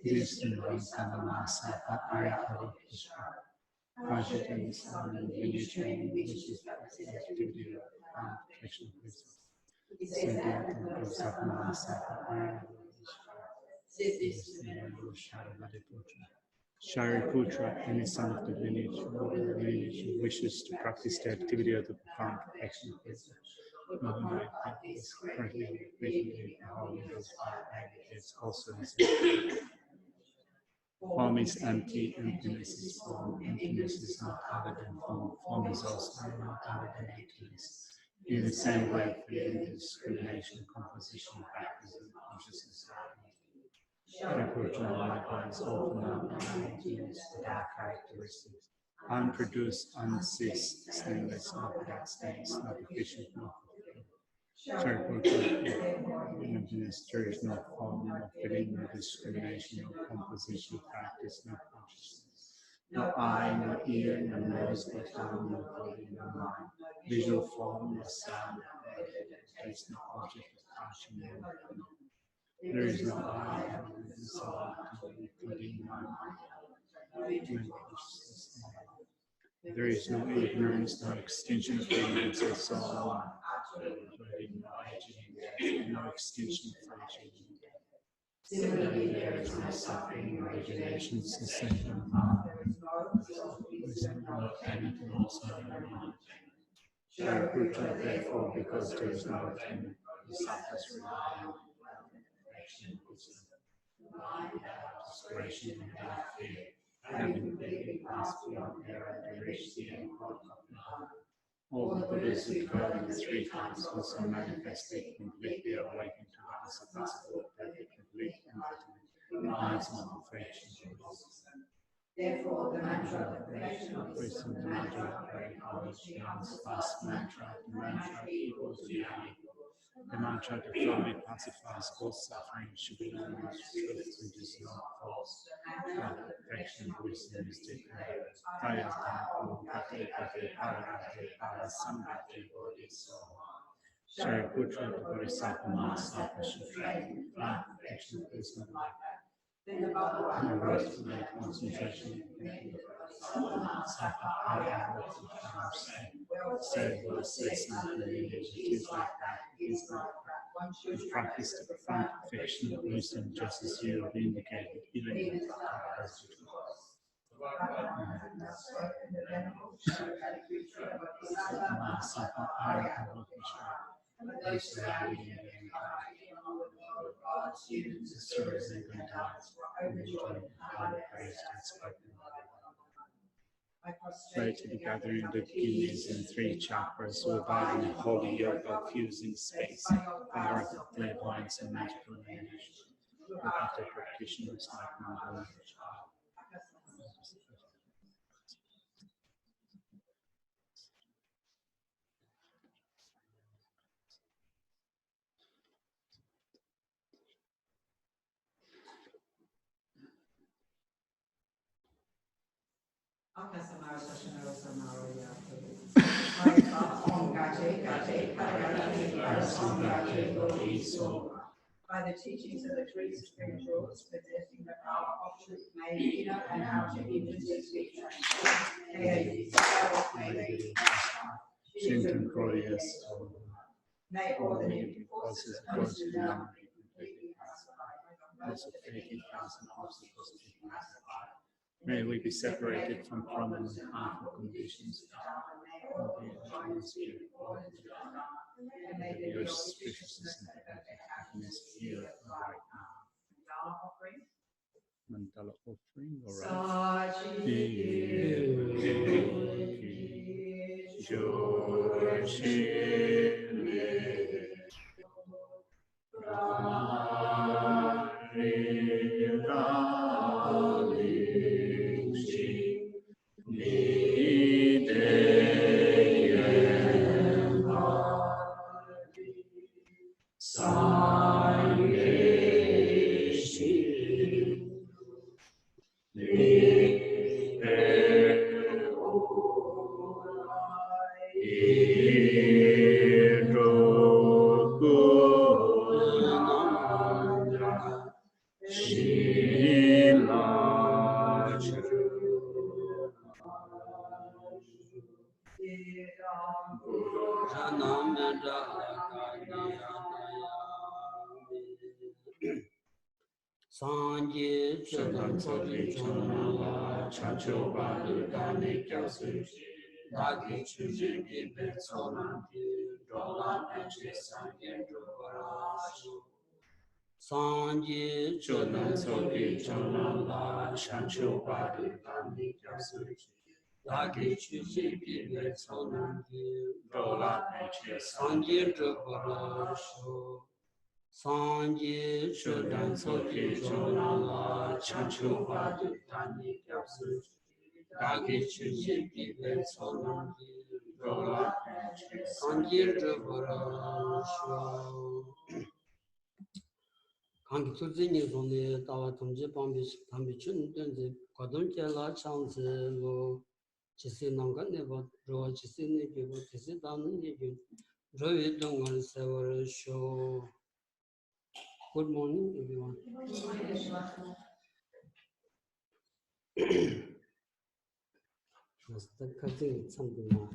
This involves Masa Ayakari Consciousness and religion, which is the activity of protection of wisdom. Siddhyatam of Sapamasa Shariputra, any son of the lineage wishes to practice the activity of the profound protection of wisdom. Is currently making a holy is also his form is empty, emptiness is form, emptiness is not other than form, form is also not other than emptiness. In the same way, feeling, discrimination, composition, practice, and consciousness are Shariputra likewise all phenomena emptiness without characteristics. Unproduced, unceased, stainless, not without stains, not efficient, not Shariputra, emptiness, there is no form, no feeling, no discrimination, no composition, practice, no consciousness. No eye, no ear, no nose, no tongue, no body, no mind. Visual form, no sound, there is no object of touch, no there is no eye, no soul, including mind. There is no ignorance, no extinction of ignorance or soul, including no extinction of aging. Similarly, there is no suffering, origination, cessation, no anything else. Shariputra, therefore, because there is no attainment, the suffers rely action, desperation, and fear. Having completely passed beyond error, they reach the end of all the Buddhas who go in the three times also manifested completely awakened to the unsurpassable, perfect, complete enlightenment, the ultimate perfection. Therefore, the mantra of perfection of wisdom, the mantra of great knowledge, the unsurpassed mantra, the mantra equals the unequal. The mantra that thoroughly pacifies all suffering should be known as truth, which is not false. The perfection of wisdom is declared. Tayataku, Pate, Pate, Paragate, Parasambhate, Bodhisattva. Shariputra, the Bodhisattva, Mahasatma Sutra, the perfection of wisdom like that. Then the Bhagavad Gita, concentration, said, well, says something it is like that, it is like that. One should practice the profound perfection of wisdom just as you have indicated, even in the past. Pray to the gathering of the beginnings in three chakras who abide in holy yoga of fusing space, the art of clairvoyance and magical illumination. Look at the practitioners like Mother. By the teachings of the three supreme lords, possessing the power of truth, may inner and outer images be trained. May may all the negative forces opposed to them be completely pacified. Also, faking thousand obstacles be pacified. May we be separated from prominent and harmful conditions. May your spaciousness and happiness here right now. Mandala offering, alright. Sanje Chodan Tsultrim Chonala Chancho Badu Dani Kyasu Dagi Chuji Gibe Tsonanti Dola Anche Sanje Drobarashu Sanje Chodan Tsultrim Chonala Chancho Badu Dani Kyasu Dagi Chuji Gibe Tsonanti Dola Anche Sanje Drobarashu Sanje Chodan Tsultrim Chonala Chancho Badu Dani Kyasu Dagi Chuji Gibe Tsonanti Dola Anche Sanje Drobarashu Kanki Tsultrim Zone Tawa Tumje Pambi Chun Dunze Kwadum Jela Changzi Lo Chisi Nanga Nebo Roa Chisi Negibo Tisi Danu Negin Rovi Dongan Sewar Show. Good morning, everyone. Something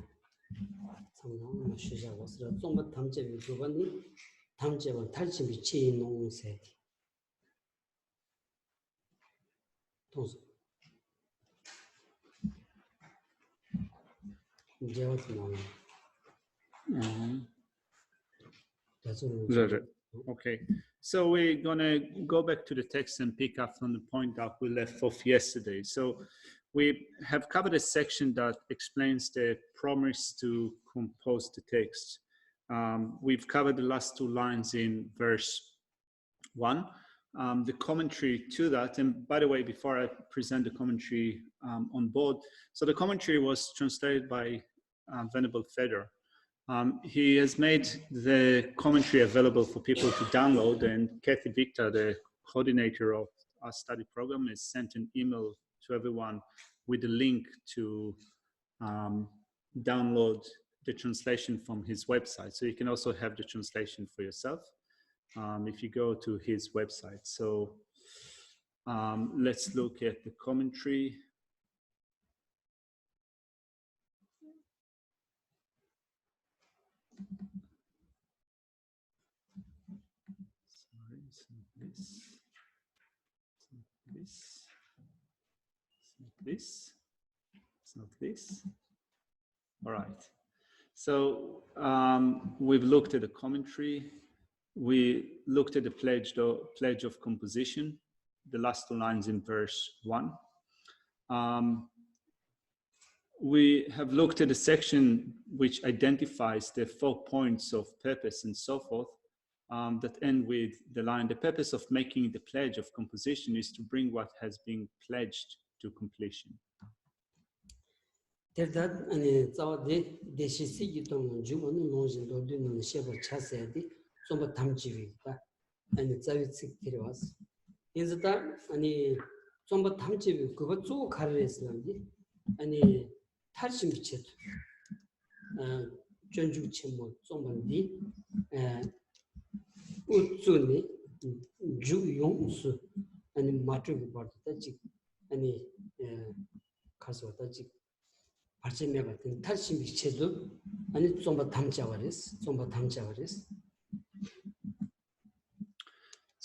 Okay, so we're gonna go back to the text and pick up from the point that we left off yesterday. So we have covered a section that explains the promise to compose the text. We've covered the last two lines in verse 1, the commentary to that. And by the way, before I present the commentary on board, so the commentary was translated by Venerable Feder. He has made the commentary available for people to download, and Kathy Victor, the coordinator of our study program, has sent an email to everyone with a link to download the translation from his website. So you can also have the translation for yourself if you go to his website. So let's look at the commentary. It's not this. All right. So we've looked at the commentary. We looked at the pledge of composition, the last two lines in verse 1. We have looked at the section which identifies the 4 points of purpose and so forth, that end with the line, the purpose of making the pledge of composition is to bring what has been pledged to completion. So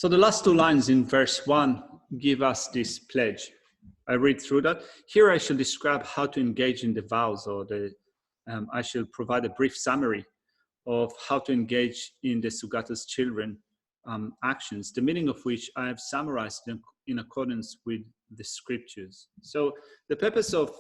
the last two lines in verse 1 give us this pledge. I read through that. Here I shall describe how to engage in the vows, or I shall provide a brief summary of how to engage in the Sugata's children actions, the meaning of which I have summarized in accordance with the scriptures. So the purpose of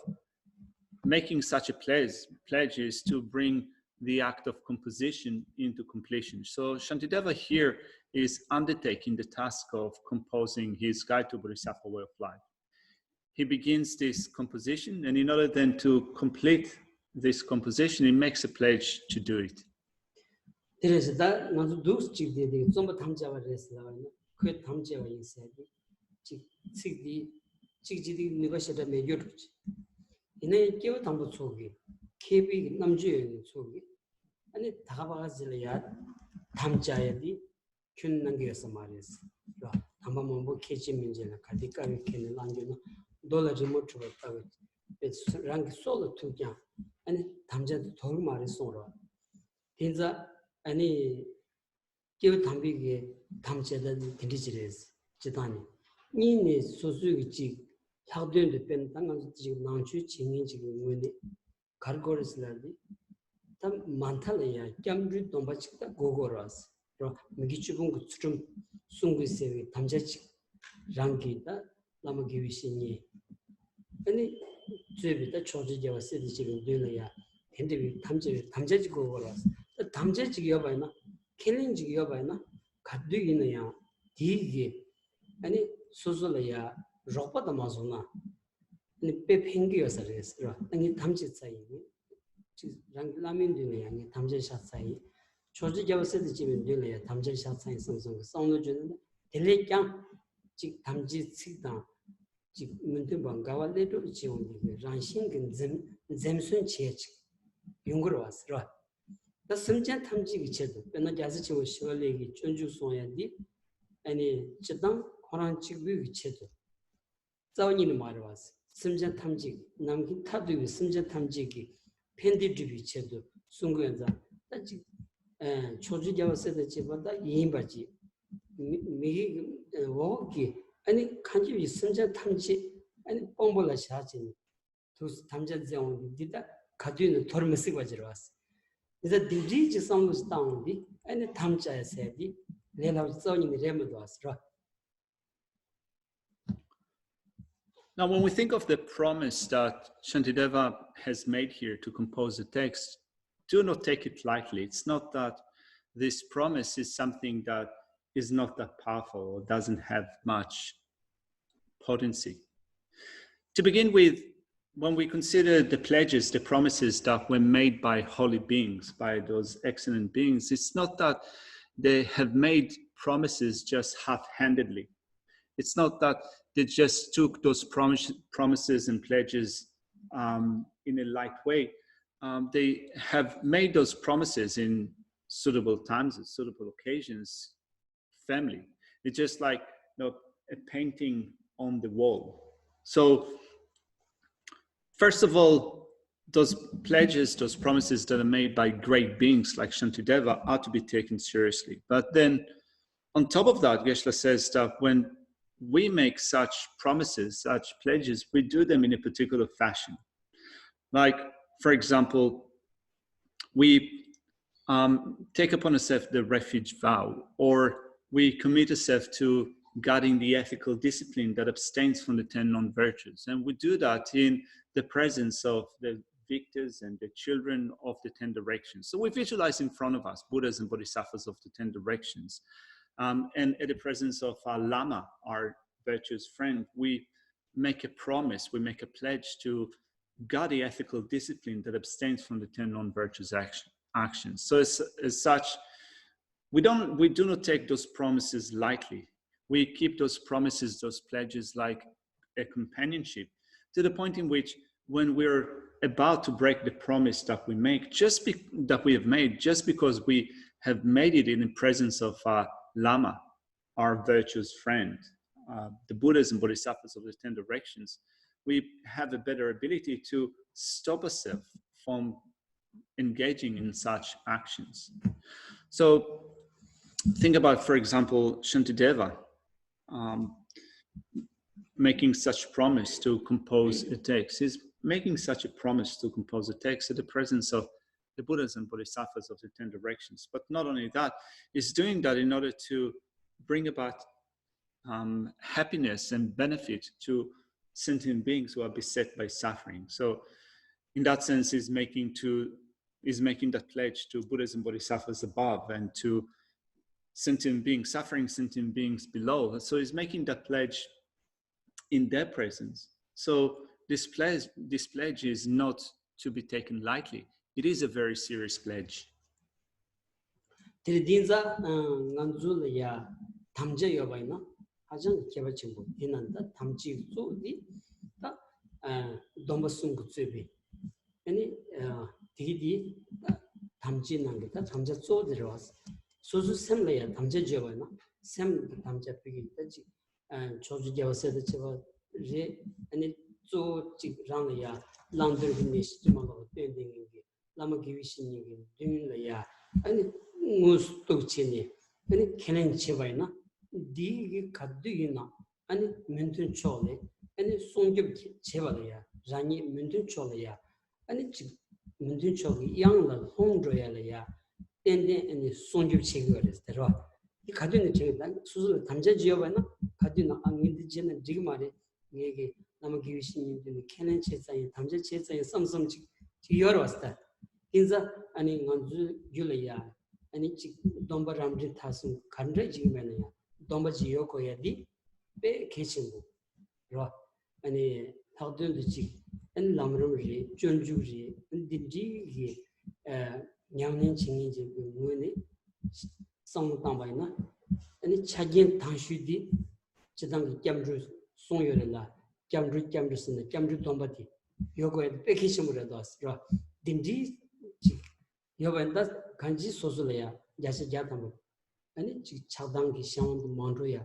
making such a pledge is to bring the act of composition into completion. So Shantideva here is undertaking the task of composing his guide to Bodhisattva way of life. He begins this composition, and in order then to complete this composition, he makes a pledge to do it. 아니 교 담비게 담제다 드리지레스 지단이 니네 소수기 학도인데 뺀 땅은 지금 나주 진행 지금 뭐니 가르고르스라디 담 많다래야 겸주 동바치다 고고라스 로 미기주분 좀 숭구세위 담제치 랑기다 남기위시니 아니 제비다 초지제와 세디 지금 되려야 근데 담제지 고고라스 담제지 여봐이나 캘린지 여봐이나 가드기는야 디기 아니 소소래야 로빠다 마소나 아니 빼팽기여서래서 아니 담제 사이 랑라민드네 아니 담제샷 사이 초지제와 세디 지금 되려야 담제샷 사이 성성 성노 주는 델레짱 즉 담지 측당 즉 문든 방가와레도 지원이 란신근 잼순 체치 용거로 왔어. 나 심전 탐지기 체도 맨날 자세 지원 시월레기 전주소야디 아니 지당 권한 직위 체도 자원이는 말을 왔어. 심전 탐지 남긴 타도 심전 탐지기 펜디드비 체도 순구연자 아직 초주자와서도 집보다 이인바지 미 워기 아니 간지 심전 탐지 아니 뽕볼라 샤진 두 탐자정 디다 가두는 돌을 쓰고 왔어. 이제 디지 성스 다운디 아니 탐자에서디 내가 써니 레모도 왔어. Now, when we think of the promise that Shantideva has made here to compose the text, do not take it lightly. It's not that this promise is something that is not that powerful or doesn't have much potency. To begin with, when we consider the pledges, the promises that were made by holy beings, by those excellent beings, it's not that they have made promises just half-handedly. It's not that they just took those promises and pledges in a light way. They have made those promises in suitable times and suitable occasions, family. It's just like a painting on the wall. So, first of all, those pledges, those promises that are made by great beings like Shantideva are to be taken seriously. But then, on top of that, Geshe says that when we make such promises, such pledges, we do them in a particular fashion. Like, for example, we take upon ourselves the refuge vow, or we commit ourselves to guarding the ethical discipline that abstains from the 10 non-virtues. And we do that in the presence of the victors and the children of the 10 directions. So we visualize in front of us Buddhas and Bodhisattvas of the 10 directions. And at the presence of our Lama, our virtuous friend, we make a promise, we make a pledge to guard the ethical discipline that abstains from the 10 non-virtuous actions. So as such, we do not take those promises lightly. We keep those promises, those pledges like a companionship, to the point in which when we're about to break the promise that we make, that we have made, just because we have made it in the presence of our Lama, our virtuous friend, the Buddhas and Bodhisattvas of the 10 directions, we have a better ability to stop ourselves from engaging in such actions. So think about, for example, Shantideva making such promise to compose a text. He's making such a promise to compose a text at the presence of the Buddhas and Bodhisattvas of the 10 directions. But not only that, he's doing that in order to bring about happiness and benefit to sentient beings who are beset by suffering. So in that sense, he's making that pledge to Buddhas and Bodhisattvas above and to sentient beings, suffering sentient beings below. So he's making that pledge in their presence. So this pledge is not to be taken lightly. It is a very serious pledge. 소수 샘래야 담제 지어봐나 샘 담제 비기 되지 조주 제와세도 제가 제 아니 조직 랑이야 랑들이 시스템으로 되는 게 남아 기위신이 되는야 아니 mus to chini ani kenen chebaina di kadduina ani mentun chole ani songyub chebalaya rani mentun choleya ani mentun chogi yangla hongjoyalaya tenden ani songyub chegores terwa 이 가디는 제가 수술 담자 지어봐나 가디는 안인데 지는 지금 말에 얘기 남은 기위신님들 캐는 제사에 담자 제사에 썸썸 지여러 왔다 인자 아니 먼저 줄이야 아니 지 dombaram지 타스 간래 지금에는 domba 지어 거야디 배 계신고 로 아니 하든지 지 엔람름지 존주지 딘지기 냥년 칭이지 뭐네 성당바이나 아니 차진 당슈디 지당 겸주 송여를라 겸주스는 겸주 dom바디 요거에 백히심으로도 왔어 딘지 요번다 간지 소소래야 야시 자담 아니 지 차당기 샤운도 만조야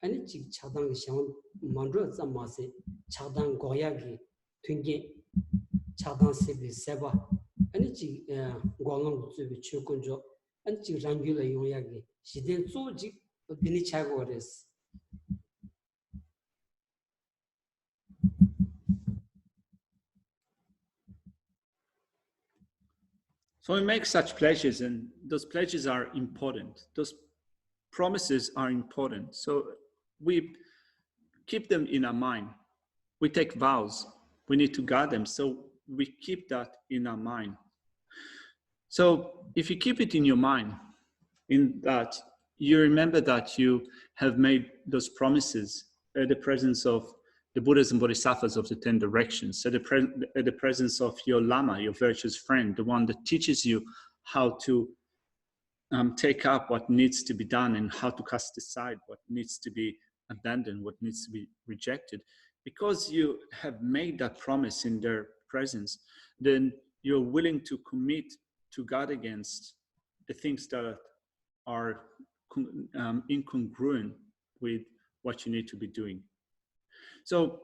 아니 지 차당기 샤운 만조 잠마세 차당 고야기 튕기 차당 세비 세바 아니 지 고랑 주비 추군조 아니 지 랑귤의 용약이 시대 조직 어디니 차고 그랬어. So we make such pledges, and those pledges are important. Those promises are important. So we keep them in our mind. We take vows. We need to guard them. So we keep that in our mind. So if you keep it in your mind, in that you remember that you have made those promises at the presence of the Buddhas and Bodhisattvas of the 10 directions, at the presence of your Lama, your virtuous friend, the one that teaches you how to take up what needs to be done and how to cast aside what needs to be abandoned, what needs to be rejected. Because you have made that promise in their presence, then you're willing to commit to guard against the things that are incongruent with what you need to be doing. So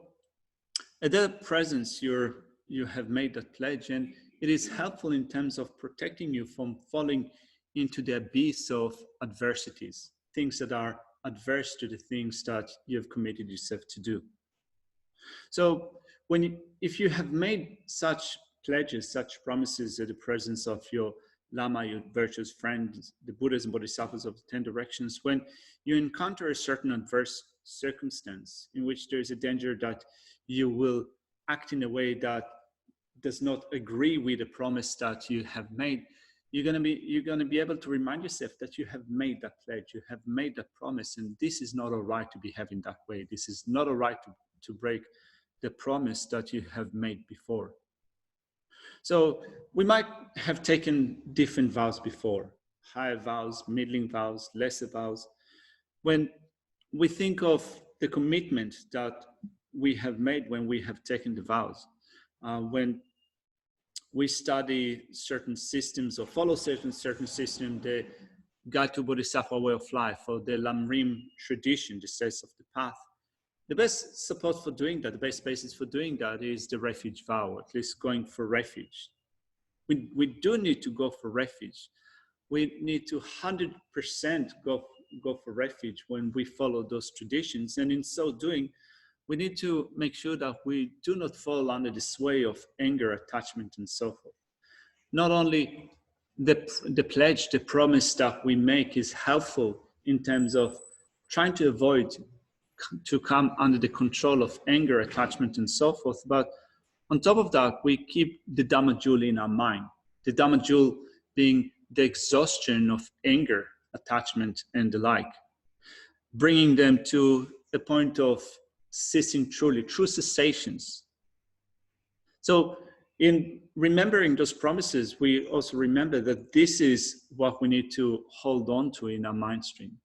at that presence, you have made that pledge, and it is helpful in terms of protecting you from falling into the abyss of adversities, things that are adverse to the things that you have committed yourself to do. So if you have made such pledges, such promises at the presence of your Lama, your virtuous friends, the Buddhas and Bodhisattvas of the 10 directions, when you encounter a certain adverse circumstance in which there is a danger that you will act in a way that does not agree with the promise that you have made, you're going to be able to remind yourself that you have made that pledge, you have made that promise, and this is not all right to behave in that way. This is not all right to break the promise that you have made before. So we might have taken different vows before, higher vows, middling vows, lesser vows. When we think of the commitment that we have made when we have taken the vows, when we study certain systems or follow certain systems, the Guide to Bodhisattva way of life, or the Lamrim tradition, the sense of the path, the best support for doing that, the best basis for doing that is the refuge vow, at least going for refuge. We do need to go for refuge. We need to 100% go for refuge when we follow those traditions. And in so doing, we need to make sure that we do not fall under the sway of anger, attachment, and so forth. Not only the pledge, the promise that we make is helpful in terms of trying to avoid to come under the control of anger, attachment, and so forth. But on top of that, we keep the Dhamma jewel in our mind. The Dhamma jewel being the exhaustion of anger, attachment, and the like, bringing them to the point of ceasing truly, true cessations. So in remembering those promises, we also remember that this is what we need to hold on to in our mind stream.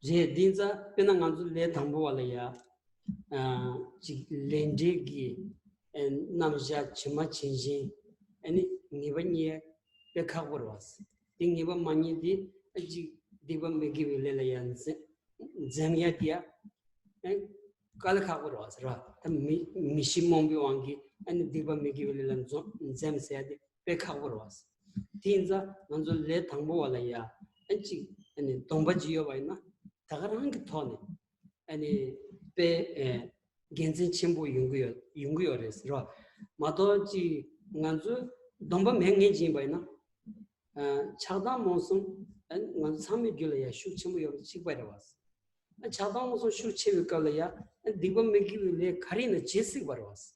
Je dinza penanganzu le thambo wala ya lendegi en namja chima chinjin ani ngibanye pekhagorwas dingiba mani di ji diba megi wele yan zamya dia kal khagorwas ra mishimombi wangi and Diba Miki and Zem said, Pekawar was. Tinza, Nanzo Le Tamboalaya, and she and Tombajio Vaina, Tagarang Tony, and Pe Genzi Chimbo Yunguyores, Ra Matoji Nanzo, Domba Mengi Jimbaina, Chada Monsum, and Sami Julia, shoot Chimbo Chigbaras. A Chada Monson shoot Chivikalaya, and Diba Miki will Karina Jesse Baras.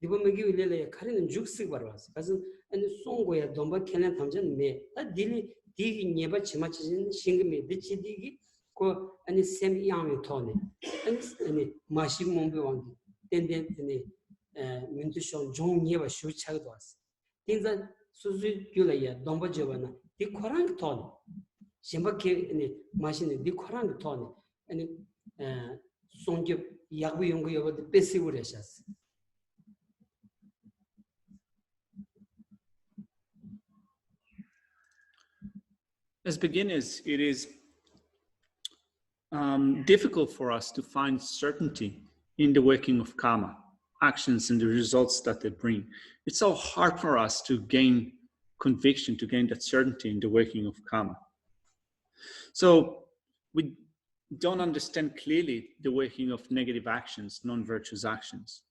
Diba Miki will lay a Karin Juxi Baras, and the song where Domba Kenan Tamjan may that dilly digging never chimachin, shingme, ditchy diggy, go and semi young Tony, and Mashi Mombi, then Mintushon, John never shoot child was. Things that Suzu Julia, Domba Giovanna, the Korang Tony. Shembake and machine, the Korang Tony, and Sonjo Yabu Yungu over the Bessie Ureshas. As beginners, it is difficult for us to find certainty in the working of karma, actions and the results that they bring. It's so hard for us to gain conviction, to gain that certainty in the working of karma. So we don't understand clearly the working of negative actions, non-virtuous actions.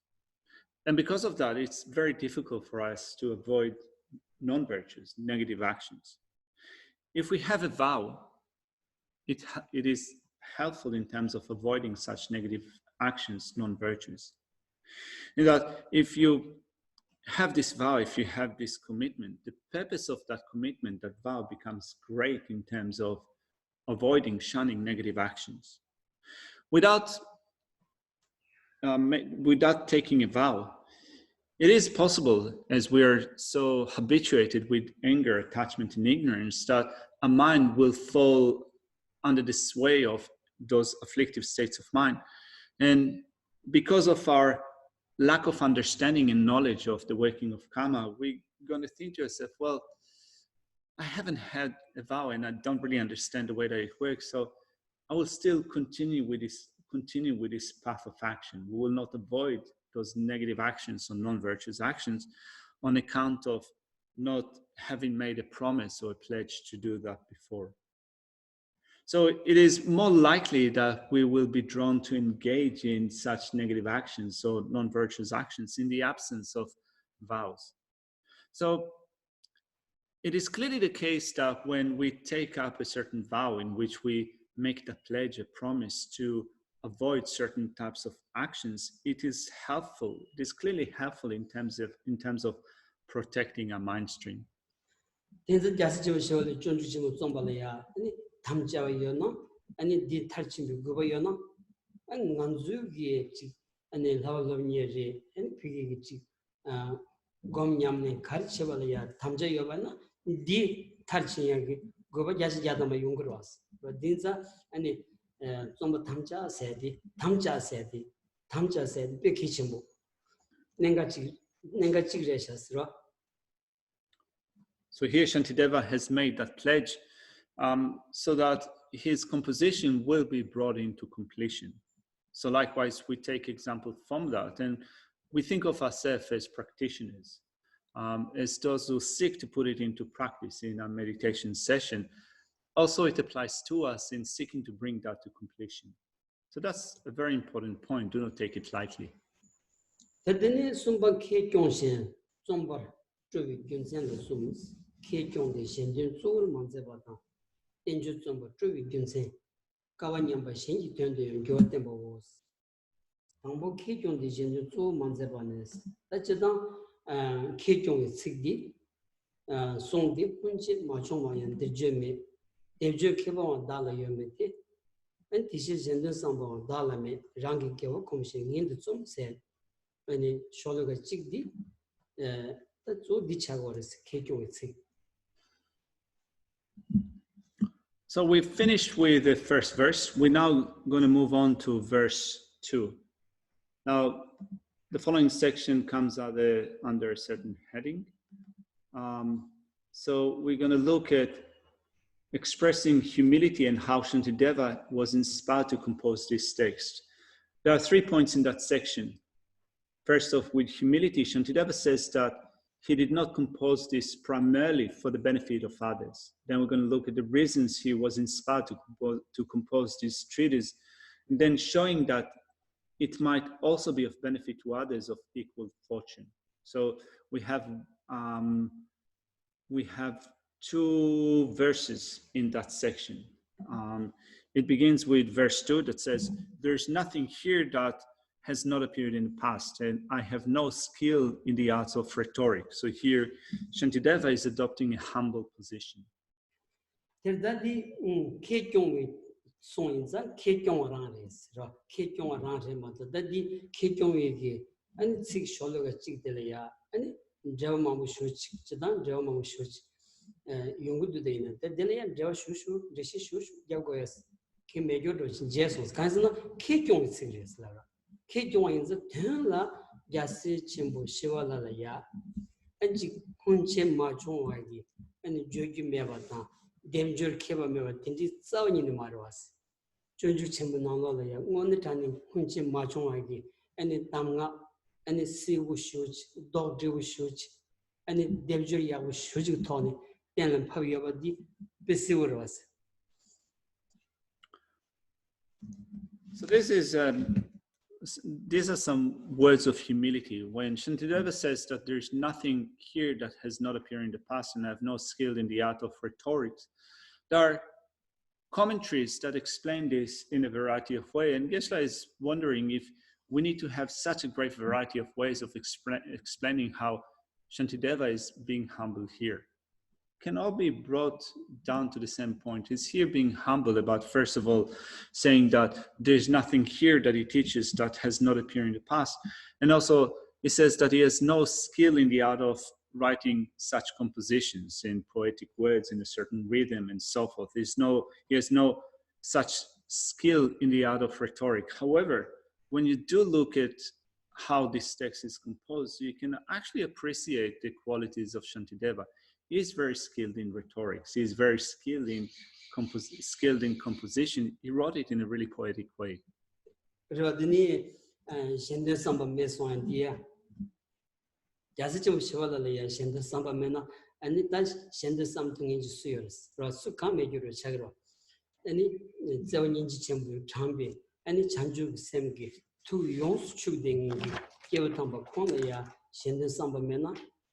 And because of that, it's very difficult for us to avoid non-virtuous, negative actions. If we have a vow, it is helpful in terms of avoiding such negative actions, non-virtuous. In that if you have this vow, if you have this commitment, the purpose of that commitment, that vow becomes great in terms of avoiding, shunning negative actions. Without taking a vow, it is possible, as we are so habituated with anger, attachment, and ignorance, that a mind will fall under the sway of those afflictive states of mind. And because of our lack of understanding and knowledge of the working of karma, we're going to think to ourselves, well, I haven't had a vow and I don't really understand the way that it works, so I will still continue with this path of action. We will not avoid those negative actions or non-virtuous actions on account of not having made a promise or a pledge to do that before. So it is more likely that we will be drawn to engage in such negative actions or non-virtuous actions in the absence of vows. So it is clearly the case that when we take up a certain vow in which we make the pledge, a promise to avoid certain types of actions, it is helpful. It is clearly helpful in terms of protecting our mind stream. So here Shantideva has made that pledge so that his composition will be brought into completion. So likewise, we take example from that, and we think of ourselves as practitioners, as those who seek to put it into practice in our meditation session. Also, it applies to us in seeking to bring that to completion. So that's a very important point. Do not take it lightly. So we've finished with the first verse. We're now going to move on to verse 2. Now, the following section comes under a certain heading. So we're going to look at expressing humility and how Shantideva was inspired to compose this text. There are 3 points in that section. first off, with humility, Shantideva says that he did not compose this primarily for the benefit of others. Then we're going to look at the reasons he was inspired to compose this treatise, and then showing that it might also be of benefit to others of equal fortune. So we have two verses in that section. It begins with verse 2 that says, "There's nothing here that has not appeared in the past, and I have no skill in the arts of rhetoric." So here, Shantideva is adopting a humble position. Terdadi kekyong sonza kekyong ranes ra kekyong ranre mata dadi kekyong ge ani sik shologa chigdele ya ani jawmamu shuch chidan jawmamu shuch yungudu deina dele ya jaw shushu jeshi shushu yagoyas ke mejo do jesus kanzna kekyong sigres la kekyong inza tenla yasi chimbo shiwala la ya anji kunche ma chongwa gi ani jogi mebata Demjur keba mewa tinti tsawani ni marwas. Jonju chembu nangala ya ngone tani kunchi machongagi ani tamnga ani si wu shuj dog de wu shuj ani demjur ya wu shuj toni tenlan pawi yabadi besi warwas. So these are some words of humility. When Shantideva says that there's nothing here that has not appeared in the past and I have no skill in the art of rhetorics, there are commentaries that explain this in a variety of ways. And Geshe is wondering if we need to have such a great variety of ways of explaining how Shantideva is being humble here. Can all be brought down to the same point. He's here being humble about, first of all, saying that there's nothing here that he teaches that has not appeared in the past. And also, he says that he has no skill in the art of writing such compositions in poetic words in a certain rhythm and so forth. He has no such skill in the art of rhetoric. However, when you do look at how this text is composed, you can actually appreciate the qualities of Shantideva. He is very skilled in rhetorics. He is very skilled in composition. He wrote it in a really poetic way.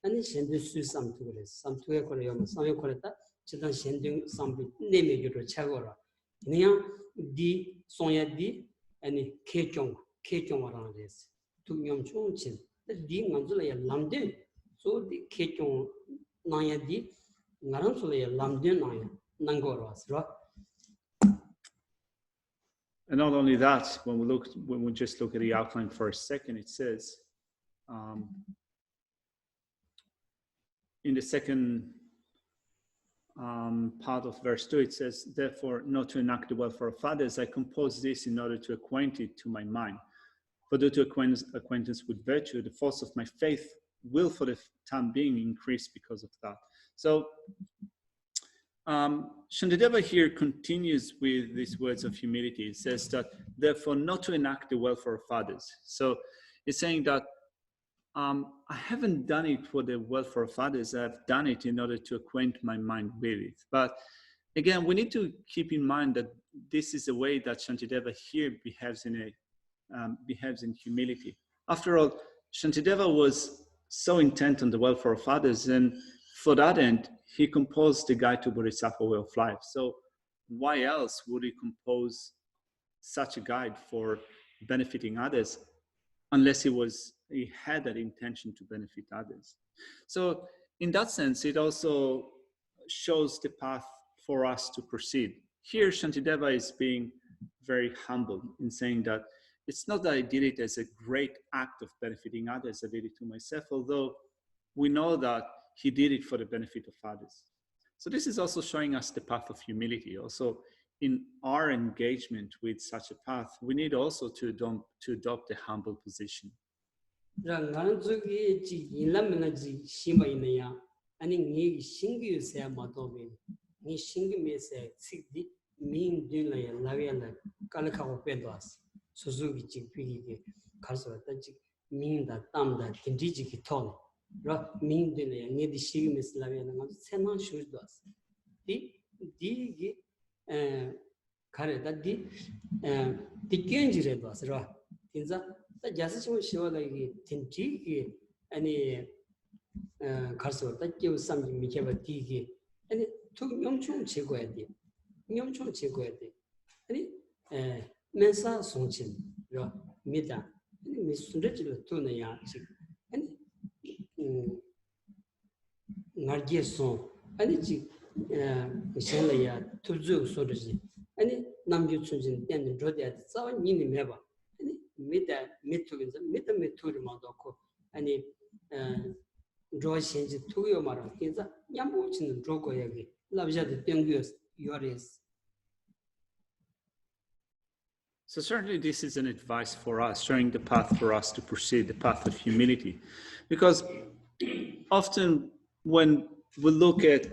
아니 셴드 수삼 그래 삼투에 거래요 상에 거랬다 지단 셴드 삼비 네메주로 차거라 그냥 디 송야디 아니 케종와라는 데스 두념 총친 디 만줄에 람데 소디 케종 나야디 나랑솔에 람데 나야 난거라스라. And not only that, when we just look at the outline for a second, it says in the second part of verse 2, it says, "Therefore, not to enact the welfare of others, I compose this in order to acquaint it to my mind. For due to acquaintance with virtue, the force of my faith will for the time being increase because of that." So Shantideva here continues with these words of humility. It says that, therefore, not to enact the welfare of others. So it's saying that I haven't done it for the welfare of others. I've done it in order to acquaint my mind with it. But again, we need to keep in mind that this is a way that Shantideva here behaves in humility. After all, Shantideva was so intent on the welfare of others, and for that end, he composed the Guide to Bodhisattva Way of Life. So why else would he compose such a guide for benefiting others, unless he had that intention to benefit others? So in that sense, it also shows the path for us to proceed. Here, Shantideva is being very humble in saying that it's not that I did it as a great act of benefiting others, I did it to myself, although we know that he did it for the benefit of others. So this is also showing us the path of humility. Also, in our engagement with such a path, we need also to adopt a humble position. 민다 땀다 딘디지기 톤 라 민드네 네디 시미슬라베는 거 세만 슈르도 디기 가래다 디견지레도 왔어 진짜 다 자스치고 시와가 이게 딘디기 아니 가서 다 끼우 삼지 미케바 디기 아니 툭 영총 제거해야 돼 영총 제거해야 돼 아니 맨사 송친 라 미다 아니 미순레지로 또네야 지금 아니 나르게소 아니 지 셀이야 투주 소르지 아니 남주 춘진 때는 저대야 싸워 니네 매봐 아니 미투긴자 미투를 만들고 아니 조신지 투요 말아 진짜 냠부치는 조고야기 라비자데 땡규스 요레스. So certainly this is an advice for us, showing the path for us to proceed, the path of humility. Because often when we look at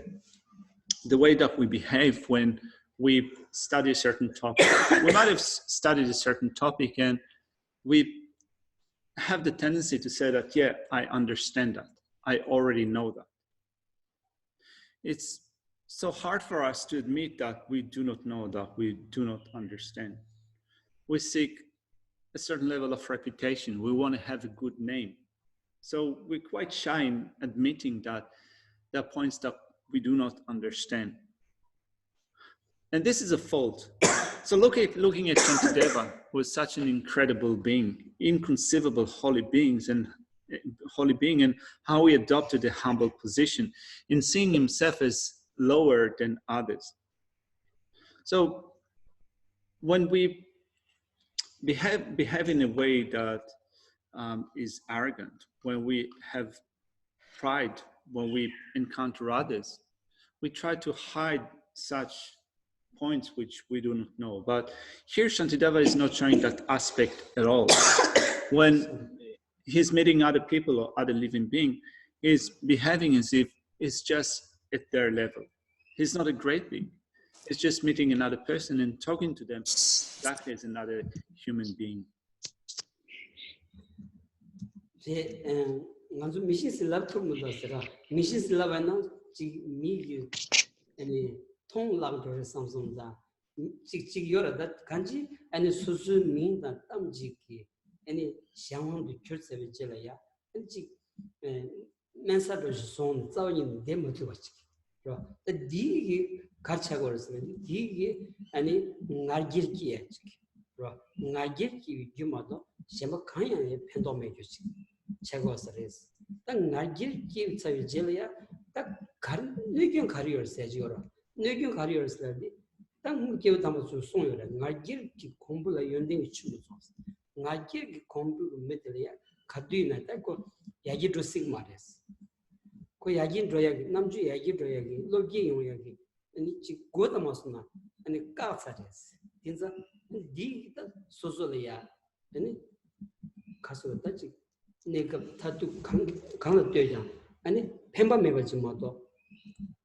the way that we behave when we study a certain topic, we might have studied a certain topic and we have the tendency to say that, yeah, I understand that. I already know that. It's so hard for us to admit that we do not know, that we do not understand. We seek a certain level of reputation. We want to have a good name. So we're quite shy in admitting that there are points that we do not understand. And this is a fault. So looking at Shantideva, who is such an incredible being, inconceivable holy being, and how he adopted a humble position in seeing himself as lower than others. So when we behave in a way that is arrogant, when we have pride, when we encounter others, we try to hide such points which we do not know. But here Shantideva is not showing that aspect at all. When he's meeting other people or other living being, he's behaving as if it's just at their level. He's not a great being. It's just meeting another person and talking to them exactly as another human being. 먼저 미시스 랍토무도 쓰라 미시스 랍은 지금 미기 아니 통락도 삼성다 직 여러다 간지 아니 수수 민다 땀지기 아니 샹원도 결세를 제라야 직 맨사도 손 자원이 데모트 같이 그렇죠 디 가르쳐고르스는 디 아니 나길기에 그렇죠 나길기 주마도 셈바 칸야에 팬도메 주지 제거스레스 딱 나길기 차이 제라야 딱 의견 가리얼세지요라 의견 가리얼스라디 딱 무게ው 담아서 송요라 나길기 공부가 연등이 치고 좋았어 나길기 공부 메들이야 가두이나 딱고 야기도 시그마레스 그 야기도야기 남주 야기도야기 로기 용야기 아니 지 고다마스나 아니 까사레스 진짜 디다 소소리야 아니 가서 다지 내가 다도 강을 뛰자 아니 펜바 매버지 뭐도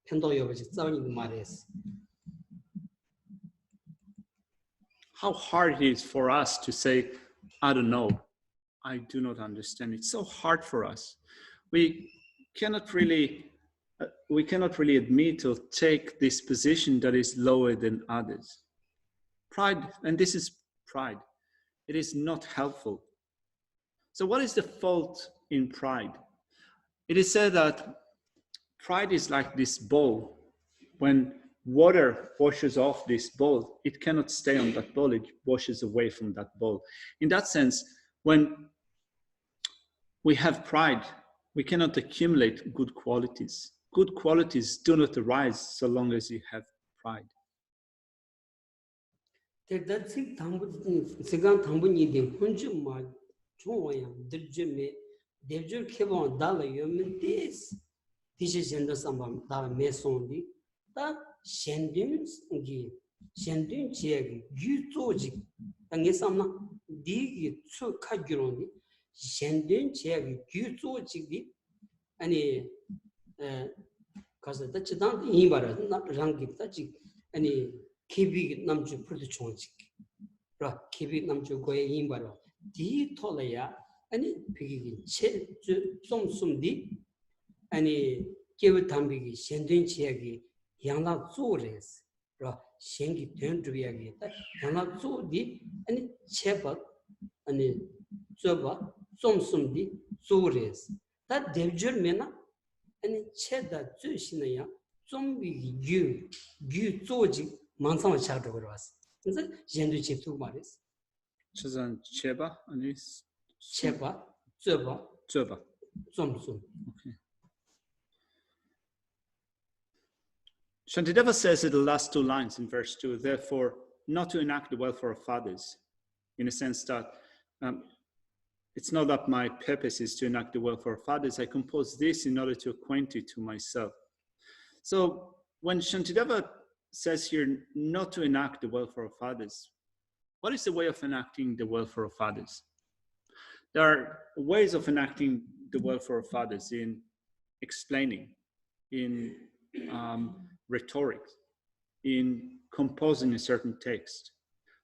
펜도 여버지 싸우는 말이었어. How hard it is for us to say, I don't know, I do not understand. It's so hard for us. We cannot really admit or take this position that is lower than others. Pride, and this is pride, it is not helpful. So what is the fault in pride? It is said that pride is like this bowl. When water washes off this bowl, it cannot stay on that bowl, it washes away from that bowl. In that sense, when we have pride, we cannot accumulate good qualities. Good qualities do not arise so long as you have pride. 가서 다치단 이바라 랑기 다치 아니 키비 남주 프로듀 총지 라 키비 남주 고에 이바라 디 톨레야 아니 비기 좀 숨디 아니 깨우 담비기 현된 지역이 양나 조레스 라 생기 된 주비하기 양나 조디 아니 체바 아니 저바 좀 숨디 조레스 다 대줄면은 아니 체다 주시나야 좀비기 규 조지 만상을 찾아 그러왔어 그래서 현대 집도 말했어 저는 체바 아니 체바 저바 좀 Okay. Shantideva says in the last two lines in verse 2, therefore, not to enact the welfare of others, in a sense that it's not that my purpose is to enact the welfare of others. I compose this in order to acquaint it to myself. So when Shantideva says here, not to enact the welfare of others, what is the way of enacting the welfare of others? There are ways of enacting the welfare of others in explaining, in rhetoric, in composing a certain text.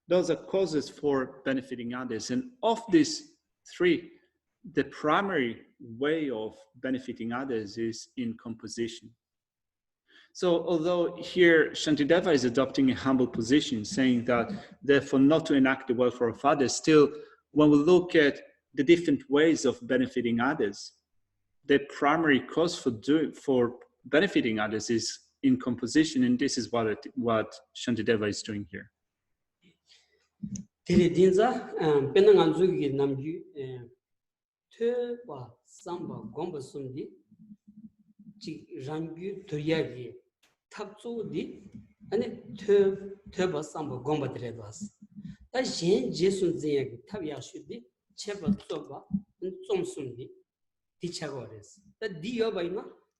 Those are causes for benefiting others. And of these three, the primary way of benefiting others is in composition. So although here Shantideva is adopting a humble position, saying that therefore not to enact the welfare of others, still when we look at the different ways of benefiting others, the primary cause for benefiting others is in composition, and this is what Shantideva is doing here.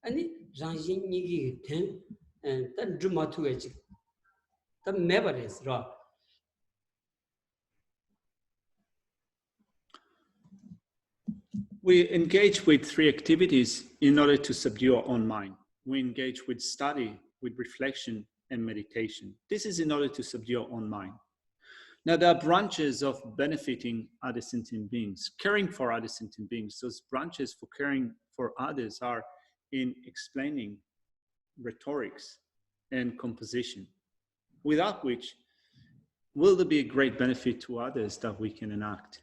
아니 장신이기 된 단주마투에지 다 매버레스라 We engage with three activities in order to subdue our own mind. We engage with study, with reflection, and meditation. This is in order to subdue our own mind. Now, there are branches of benefiting other sentient beings, caring for other sentient beings. Those branches for caring for others are in explaining, rhetorics, and composition, without which will there be a great benefit to others that we can enact.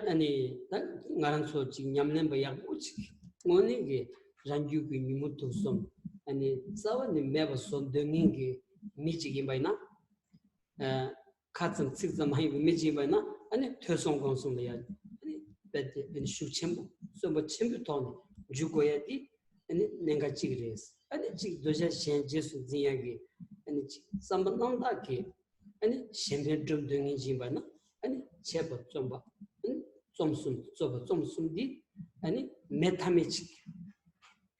아니 나랑서 지금 냠는 바야 오지 뭐니게 ranju기 미무토섬 아니 싸워니 매버선 등인게 미지기 바이나 같은 직접 많이 미지기 바이나 아니 퇴송공성이야 아니 배드 슈첨부 좀 첨부터 주고야디 아니 내가 지그레스 아니 지 도자 신제수 지야기 아니 삼반남다게 아니 셴변 좀 등인지 바이나 아니 제법 좀 봐. 좀 숨디 아니 메타메틱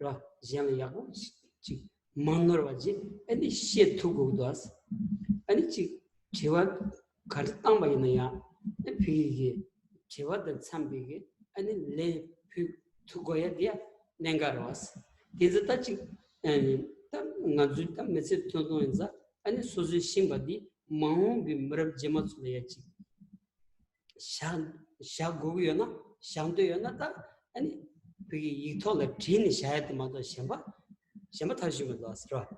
라 지양이야고 지 만너와지 아니 시에투고도스 아니 지 제와 가르땅 바이나야 비게 제와들 참비게 아니 레 투고야 디야 냉가로스 디즈타치 아니 나주타 메세 토도인자 아니 소지 심바디 마옹 비므럽 제마츠레야치 샤고요나 샹도요나다 아니 그게 이토를 진이 샤야드마도 셴바 타시면 왔어.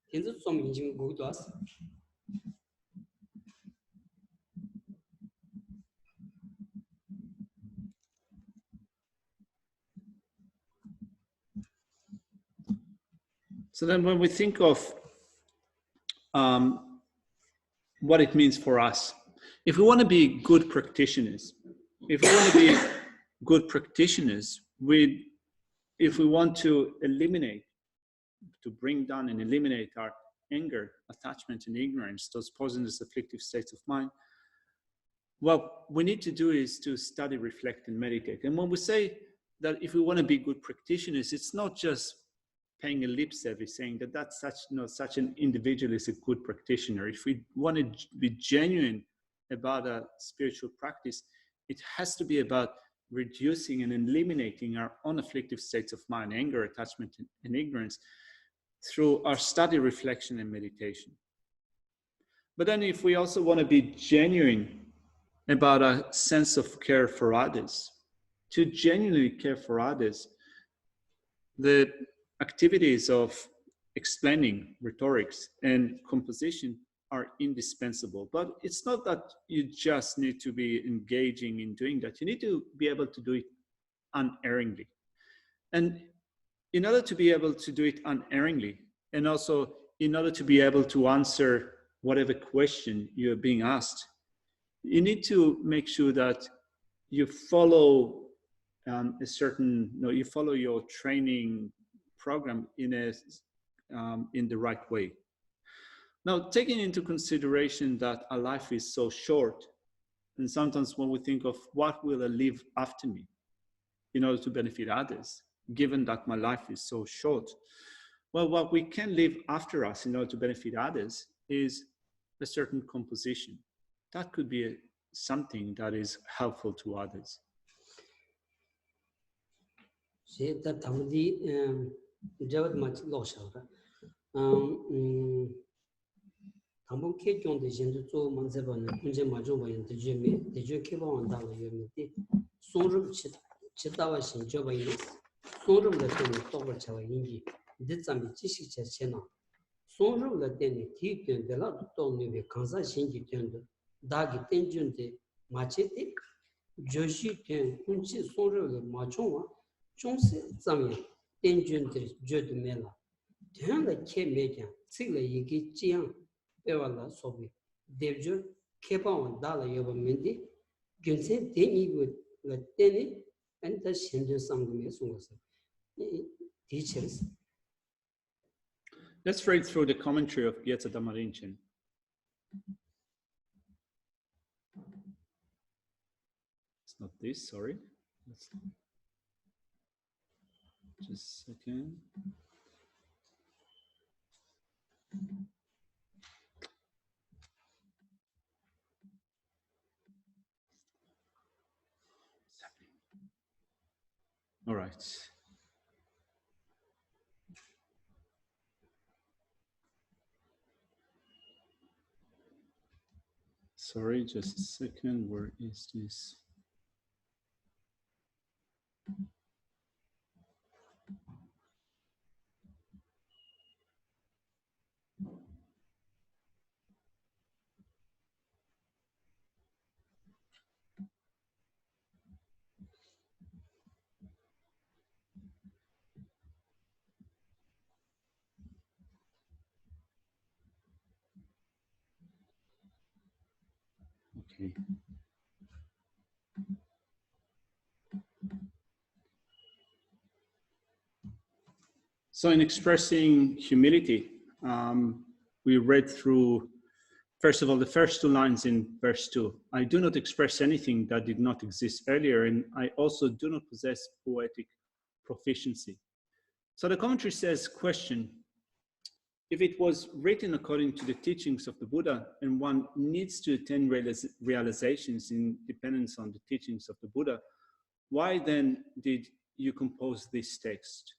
현재 좀 인증 고도 왔어. So then when we think of what it means for us, if we want to be good practitioners, if we want to be good practitioners, if we want to eliminate, to bring down and eliminate our anger, attachment, and ignorance, those poisonous afflictive states of mind, what we need to do is to study, reflect, and meditate. And when we say that if we want to be good practitioners, it's not just paying a lip service, saying that such an individual is a good practitioner. If we want to be genuine about a spiritual practice, it has to be about reducing and eliminating our own afflictive states of mind, anger, attachment, and ignorance through our study, reflection, and meditation. But then if we also want to be genuine about a sense of care for others. To genuinely care for others, the activities of explaining, rhetorics, and composition are indispensable. But it's not that you just need to be engaging in doing that. You need to be able to do it unerringly. And in order to be able to do it unerringly, and also in order to be able to answer whatever question you're being asked, you need to make sure that you follow you follow your training program in the right way. Now, taking into consideration that our life is so short, and sometimes when we think of what will I live after me in order to benefit others, given that my life is so short, well, what we can live after us in order to benefit others is a certain composition. That could be something that is helpful to others. Let's read through the commentary of Geshe Damarinchen. It's not this, sorry. Just a second. All right. Sorry, just a second. Where is this? Okay. So in expressing humility, we read through, first of all, the first two lines in verse 2. I do not express anything that did not exist earlier, and I also do not possess poetic proficiency. So the commentary says, question, if it was written according to the teachings of the Buddha, and one needs to attain realizations in dependence on the teachings of the Buddha, why then did you compose this text?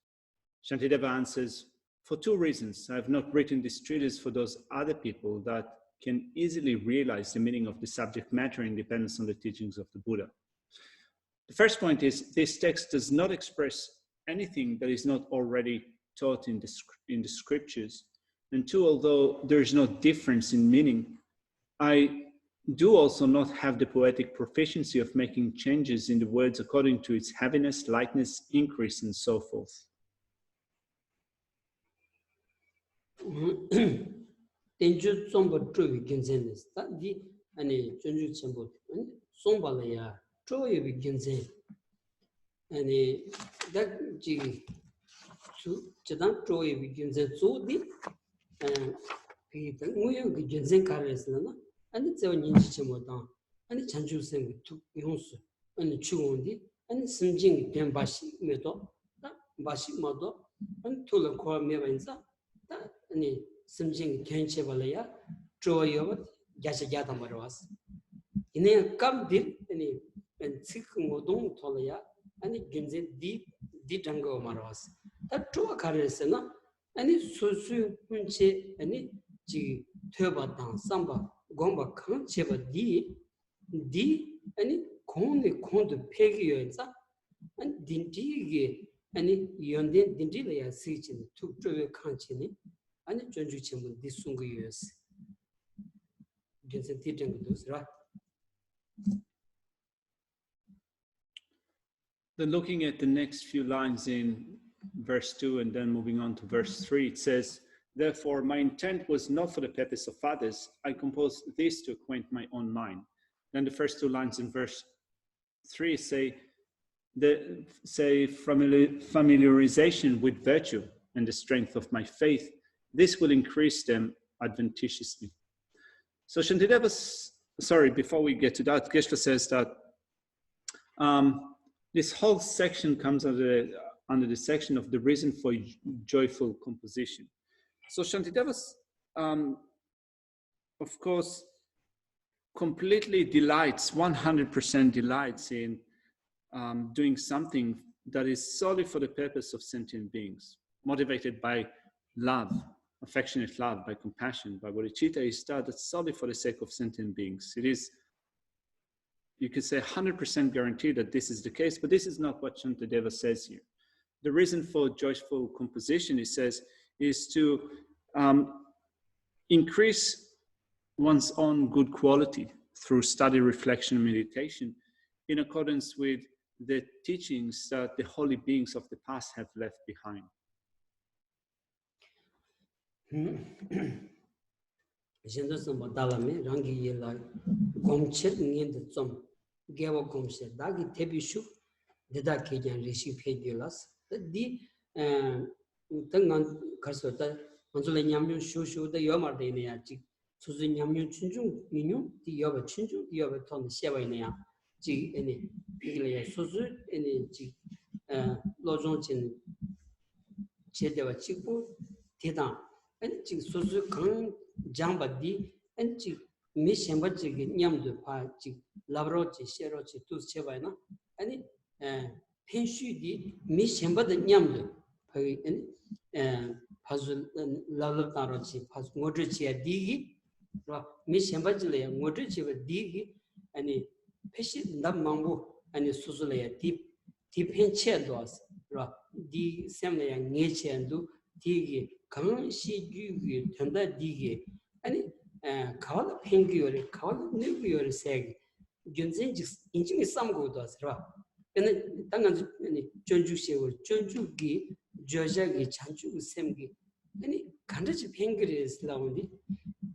Shantideva answers, for two reasons. I have not written this treatise for those other people that can easily realize the meaning of the subject matter in dependence on the teachings of the Buddha. The first point is, this text does not express anything that is not already taught in the scriptures. And two, although there is no difference in meaning, I do also not have the poetic proficiency of making changes in the words according to its heaviness, lightness, increase, and so forth. Simjing Tenche Valaya, Troyo, Yashagata Maras. In a come deep and Sikumodong Tolia, and it gives it deep Ditango Maras. That two occurrences, and it's Susu Punche, and it G Turbatan, Samba, Gomba, Kancheva D, 디 아니 콘도 폐기여자 아니 딘디게 아니 연된 딘디라야 시친 툭저에 칸치니 아니 전주치문 디숭거여스 진짜 티정도스라. Then looking at the next few lines in verse 2 and then moving on to verse 3, it says, therefore, my intent was not for the purpose of others. I composed this to acquaint my own mind. Then the first two lines in verse 3 say familiarization with virtue and the strength of my faith. This will increase them advantageously. So Shantideva, before we get to that, Geshe says that this whole section comes under the section of the reason for joyful composition. So Shantideva, of course, completely delights, 100% delights in doing something that is solely for the purpose of sentient beings, motivated by love, affectionate love, by compassion, by bodhicitta, is that's solely for the sake of sentient beings. It is, you could say, 100% guaranteed that this is the case, but this is not what Shantideva says here. The reason for joyful composition, he says, is to increase one's own good quality through study, reflection, and meditation in accordance with the teachings that the holy beings of the past have left behind. and sosu kang jamba di and mi shemba chi nyamdu pa chi labro chi shero chi tu cheba na ani penshu di mi shemba de nyamdu pa ani pazul lalab taro chi paz ngodu chi di gi ro mi shemba ji le ngodu chi ba di gi ani peshi ndam mangu ani sosu le di penche dos ro di semle nge chendu di gi 강 시규기 전다 디게 아니 가을 팽기요리 가을 내기요리 색 견생지 인증이 삼고도 하더라. 근데 당간 아니 전주시고 전주기 저자기 찬주기 셈기 아니 간다지 팽기를 나오니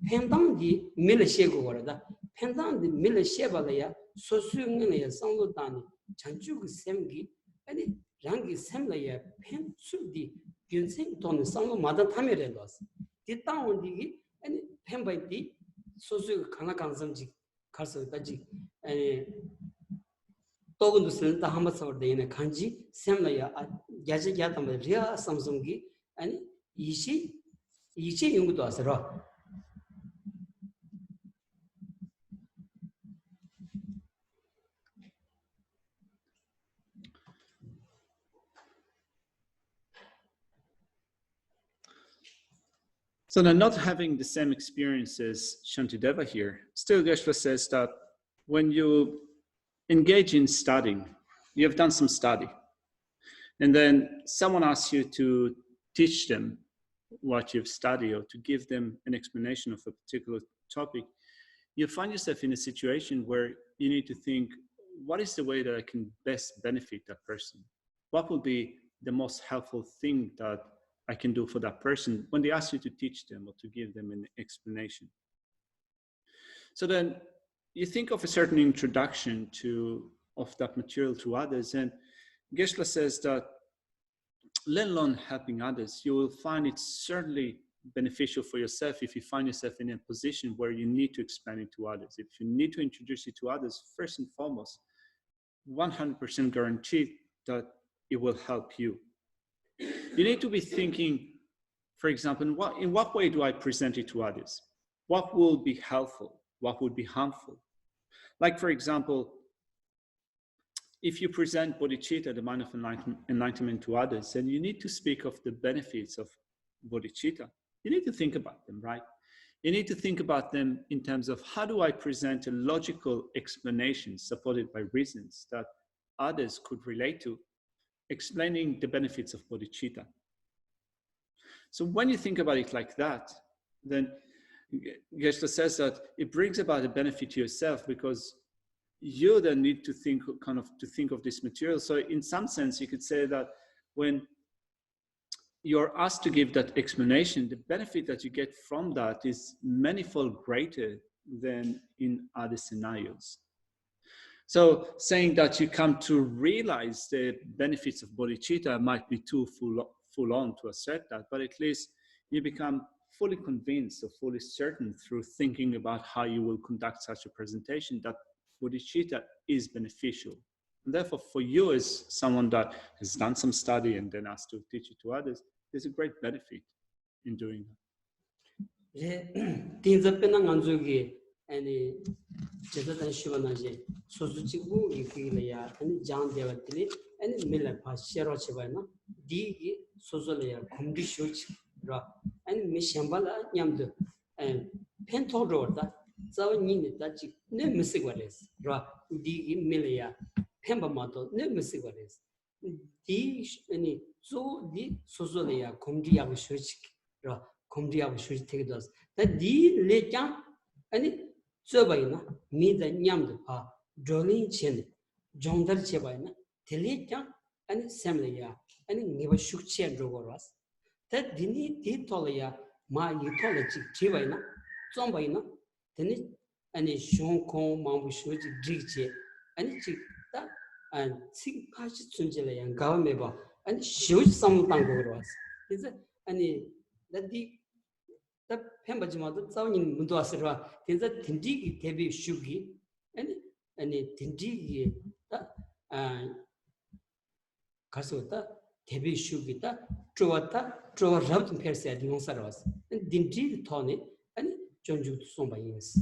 팽당디 밀레시고 거라다. 팽당디 밀레시발이야 소수용의 상도단이 찬주기 셈기 아니 랑기 셈라야 팽수디 견생 돈 상로 마다 타메를 넣었어. 이 땅원디기 아니 펜바이디 소수 가나 강성지 가서 다지 아니 또근도 쓸다 한번서 되네 간지 샘라야 야지 야담을 리아 삼성기 아니 이시 용도 왔어라. So now, not having the same experience as Shantideva here, still Geshe says that when you engage in studying, you have done some study, and then someone asks you to teach them what you've studied or to give them an explanation of a particular topic, you find yourself in a situation where you need to think, what is the way that I can best benefit that person? What will be the most helpful thing that I can do for that person when they ask you to teach them or to give them an explanation? So then you think of a certain introduction of that material to others, and Geshe says that let alone helping others, you will find it certainly beneficial for yourself if you find yourself in a position where you need to explain it to others. If you need to introduce it to others, first and foremost, 100% guaranteed that it will help you. You need to be thinking, for example, in what way do I present it to others? What will be helpful? What would be harmful? Like, for example, if you present bodhicitta, the mind of enlightenment, to others, and you need to speak of the benefits of bodhicitta, you need to think about them, right? you need to think about them in terms of how do I present a logical explanation supported by reasons that others could relate to, explaining the benefits of bodhicitta. So when you think about it like that, then Geshe says that it brings about a benefit to yourself because you then need to think of this material. So in some sense, you could say that when you're asked to give that explanation, the benefit that you get from that is manifold greater than in other scenarios. So saying that you come to realize the benefits of bodhicitta might be too full on to assert that, but at least you become fully convinced or fully certain through thinking about how you will conduct such a presentation that bodhicitta is beneficial. And therefore, for you as someone that has done some study and then asked to teach it to others, there's a great benefit in doing that. Things up in Anzugi and Jatan Shivanaji, Suzuchibu, Ikilia, and John Devatili, and Miller Pass Shero Chivana, Digi, Suzolea, Kumdishuch, and Mishambala Yamdu, and Pento Roda, Zawin that no Missigares, Ra, Digi Milia, Pembamato, no Missigares. Di any so di Suzolea, Kumdia Shuch, Ra, Kumdia Shuch take us. That di Lejan, and Sobaina, me the Yamdupa, Jolin Chen, Jondar Chebaina, Telejan, and Semlia, and never shook chair Drogoras. That dini Titolia, my utology, Chivaina, Zombaina, then it and a Shon Kong Mamushuji Drigche, and it that and sing patch Sunjele and Gavameba, and shoot some tangoras. Is it any that the Pembajima, the sound in Mundasera, is a Tindigi Tebi Shugi, and a Tindigi Kasota, Tebi Shugita, Trovata, Trova Rabin Persia, Monsaras, and Dindri Tony, and Jonju Sombains.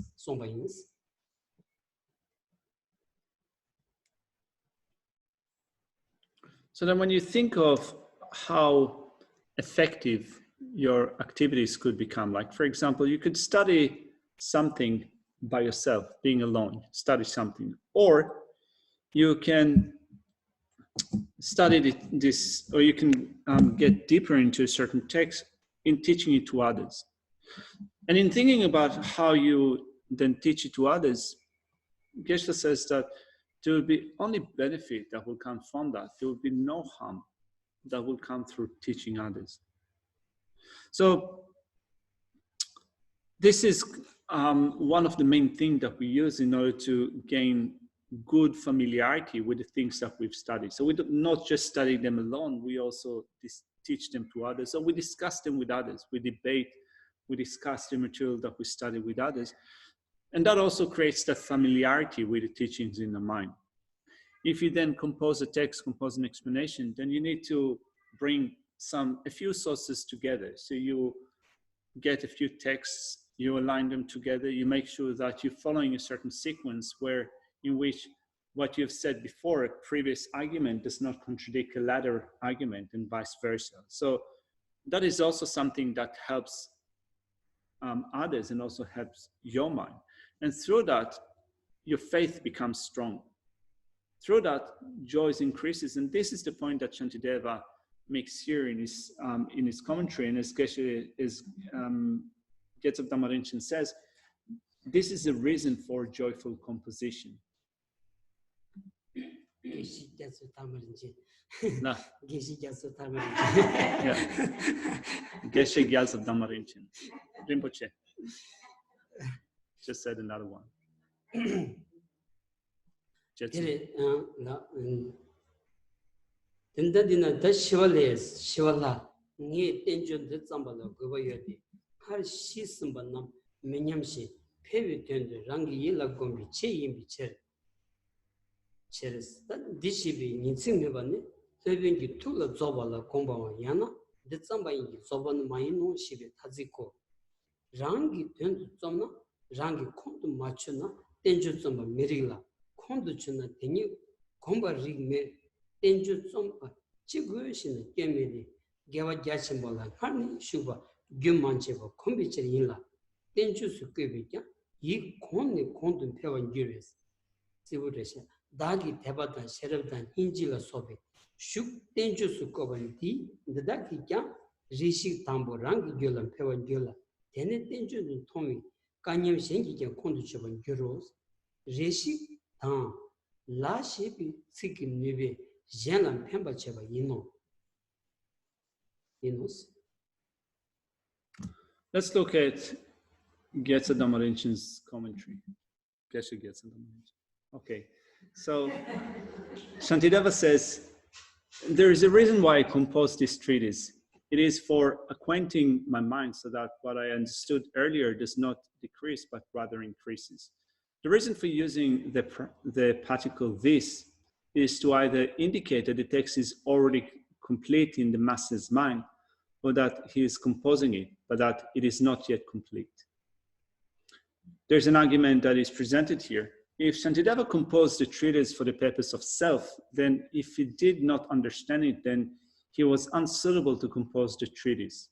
So then when you think of how effective your activities could become, like for example, you could study something by yourself, being alone, study something, or you can study this, or you can get deeper into a certain text in teaching it to others. And in thinking about how you then teach it to others, Geshe says that there will be only benefit that will come from that. There will be no harm that will come through teaching others. So this is one of the main things that we use in order to gain good familiarity with the things that we've studied. So we do not just study them alone, we also teach them to others. So we discuss them with others, we debate, we discuss the material that we study with others. And that also creates that familiarity with the teachings in the mind. If you then compose a text, compose an explanation, then you need to bring a few sources together. So you get a few texts, you align them together, you make sure that you're following a certain sequence in which what you've said before, a previous argument does not contradict a later argument and vice versa. So that is also something that helps others and also helps your mind. And through that, your faith becomes strong. Through that, joy increases. And this is the point that Shantideva makes here in his commentary. And as Geshe Getsup Dhammarinchen says, this is the reason for joyful composition. Geshe Getsup Dhammarinchen. No. Geshe Getsup Dhammarinchen. Yeah. Geshe Getsup Dhammarinchen. Rinpoche. Just said another one. Dina the Shivala, Ni Denjon the Zambala, Gobayoti, Har Shisimbanam, Minyamshi, Pevi Tender, Rangi Yila Gombi, Che in Bicher. Cheris, that Dishibi, Ninsimibani, serving you to the Zobala Komba Yana, the Zamba in Zoban Maino Shibi Taziko. Rangi turned Zomna, Rangi Kondu Machuna, Denjo Zomba Mirila, Kondu Chuna, Tenu, Komba Rig Me, Denjo Zomba, Chiguishin, Gemini, Gava Jachimbola, Hani Shuba, Gumancheva, Kombicher Yinla, tenchu su kebekya yi konni kondun pewan gyures siburesha dagi tebatan sherabdan hinjila sobe shuk tenchu su koban di dadaki kya rishik tambo rangi gyolan pewan gyola tene tenchu dun tomi kanyam shengi kya kondu choban gyuros rishik tam la shepi tsiki nube jenlan pemba cheba Inos. Let's look at Geshe Dhammarin's commentary. Geshe Dhammarin. Okay, so Shantideva says, there is a reason why I composed this treatise. It is for acquainting my mind so that what I understood earlier does not decrease, but rather increases. The reason for using the particle this is to either indicate that the text is already complete in the master's mind, or that he is composing it, but that it is not yet complete. There's an argument that is presented here. If Shantideva composed the treatise for the purpose of self, then if he did not understand it, then he was unsuitable to compose the treatise.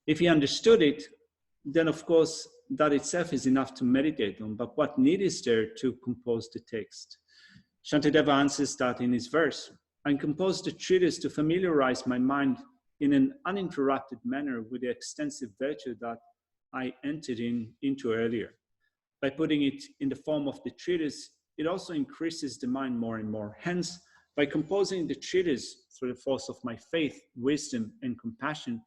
If he understood it, then of course that itself is enough to meditate on, but what need is there to compose the text? Shantideva answers that in his verse. I composed the treatise to familiarize my mind in an uninterrupted manner with the extensive virtue that I entered into earlier. By putting it in the form of the treatise, it also increases the mind more and more. Hence, by composing the treatise through the force of my faith, wisdom, and compassion,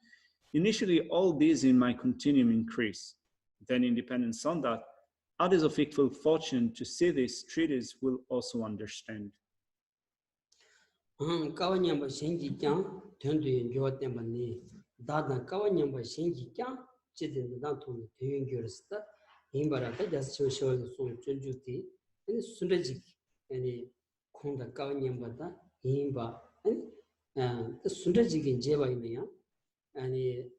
initially all these in my continuum increase. Then, in dependence on that, others of equal fortune to see this treatise will also understand. Kawanyamba Shengi Kyang, turn to enjoy them and me. Dada Kawanyamba Shengi Kyang, Chidin the Danton, to Yungursta, Imbarata, just show the song Junjuti, and Sundajik, and Konda Kawanyambata, Imba, and the Sundajik in Jeva Imea, and you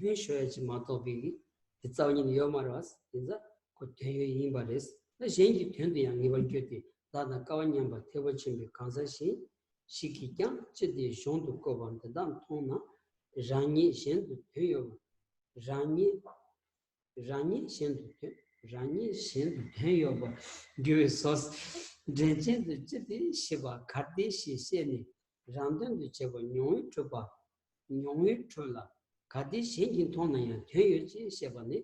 may show as Matobi, the town in Yomaras, is that could tell you Imbares, the Shengi turned the young Ivan Dada Kawanyamba, Tewachimbi, Kansashi. Shikikyang chidi shondu koban tadam tona rani shendu teyo rani shendu teyo ba gyue sos drenchen du chidi shiba khati shi sheni randun du cheba nyoi chola khati shengi tona ya teyo chi sheba ni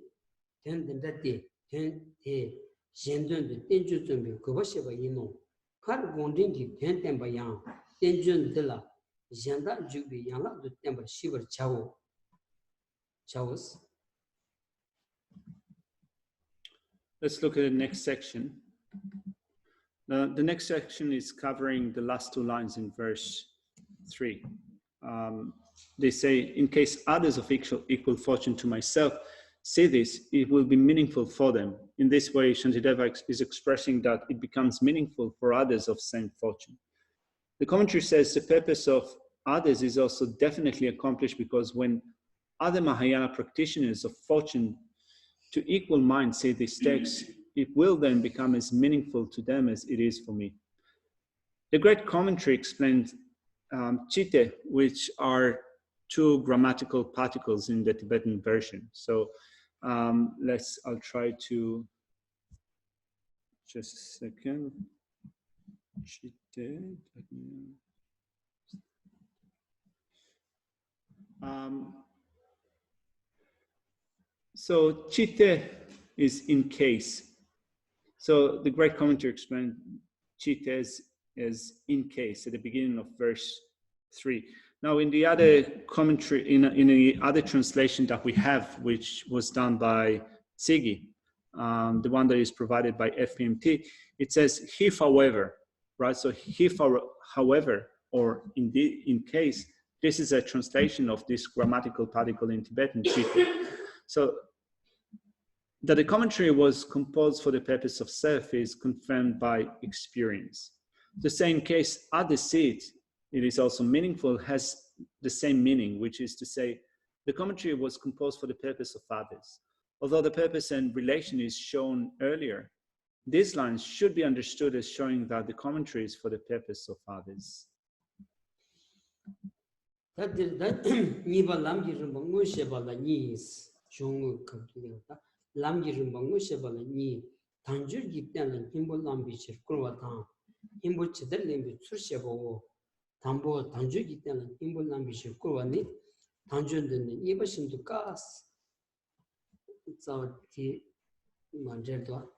ten dendati ten te shendun du tenju zumbi kuba sheba ino kar gondingi ten tenba yang tenjun dela janda jubi yangla du temba shiver chaos. Let's look at the next section. The next section is covering the last two lines in verse 3. They say, in case others of equal fortune to myself say this, it will be meaningful for them. In this way, Shantideva is expressing that it becomes meaningful for others of same fortune. The commentary says the purpose of others is also definitely accomplished because when other Mahayana practitioners of fortune to equal mind say this text, it will then become as meaningful to them as it is for me. The great commentary explains chitte, which are two grammatical particles in the Tibetan version. So I'll try to, just a second. Chitte. So chitte is in case. So the great commentary explained chitte as in case at the beginning of verse 3. Now in the other commentary, in the other translation that we have, which was done by Tsigi, the one that is provided by FPMT, it says if however, right? So if however, or in case, this is a translation of this grammatical particle in Tibetan, chitte. So that the commentary was composed for the purpose of self is confirmed by experience. The same case, others see it is also meaningful, has the same meaning, which is to say, the commentary was composed for the purpose of others. Although the purpose and relation is shown earlier, these lines should be understood as showing that the commentary is for the purpose of others. 람기를 먹고 싶어니 단줄 입대는 힘볼 남비실 그러다 힘볼 제대로 된 출시하고 담보 단줄 입대는 힘볼 남비실 그러니 단줄되는 이버신도 가스 저기 먼저도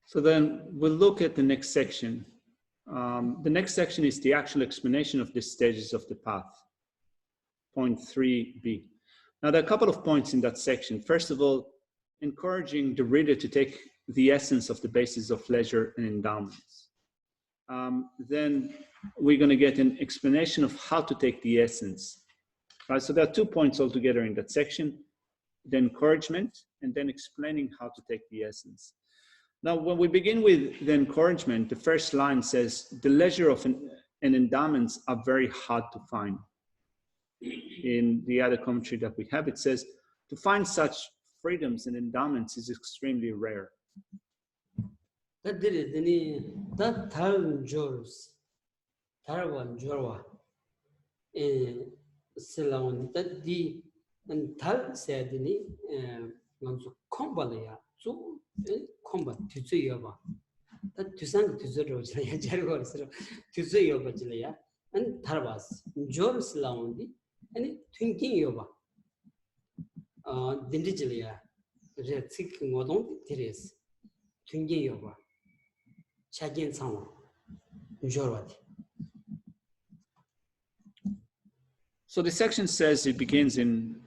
So then we'll look at the next section. The next section is the actual explanation of the stages of the path. Point 3b. Now, there are a couple of points in that section. First of all, encouraging the reader to take the essence of the basis of leisure and endowments. Then we're going to get an explanation of how to take the essence. Right? So there are 2 points altogether in that section, the encouragement and then explaining how to take the essence. Now, when we begin with the encouragement, the first line says, the leisure of and endowments are very hard to find. In the other commentary that we have, it says, to find such freedoms and endowments is extremely rare. That did it, that Taran Jors, Tarawan Jorwa, Ceylon, that the and Tal said, Combalia, so combat to Zuyova. That to San to Zero, Jergo, to Zuyova, and Tarvas, Jors Laundi, and thinking Yova. Dindigilia, Red Sick Modon Teres, thinking Yova. Chagin Sama, Jorwat. So the section says, it begins in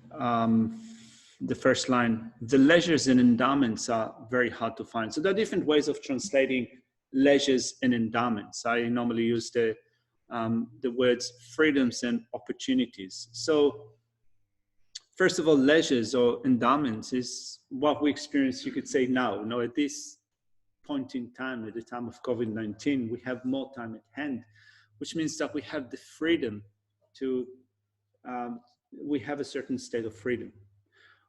the first line, the leisures and endowments are very hard to find. So there are different ways of translating leisures and endowments. I normally use the words freedoms and opportunities. So first of all, leisures or endowments is what we experience, you could say now. At this point in time, at the time of COVID-19, we have more time at hand, which means that we have the freedom to, we have a certain state of freedom.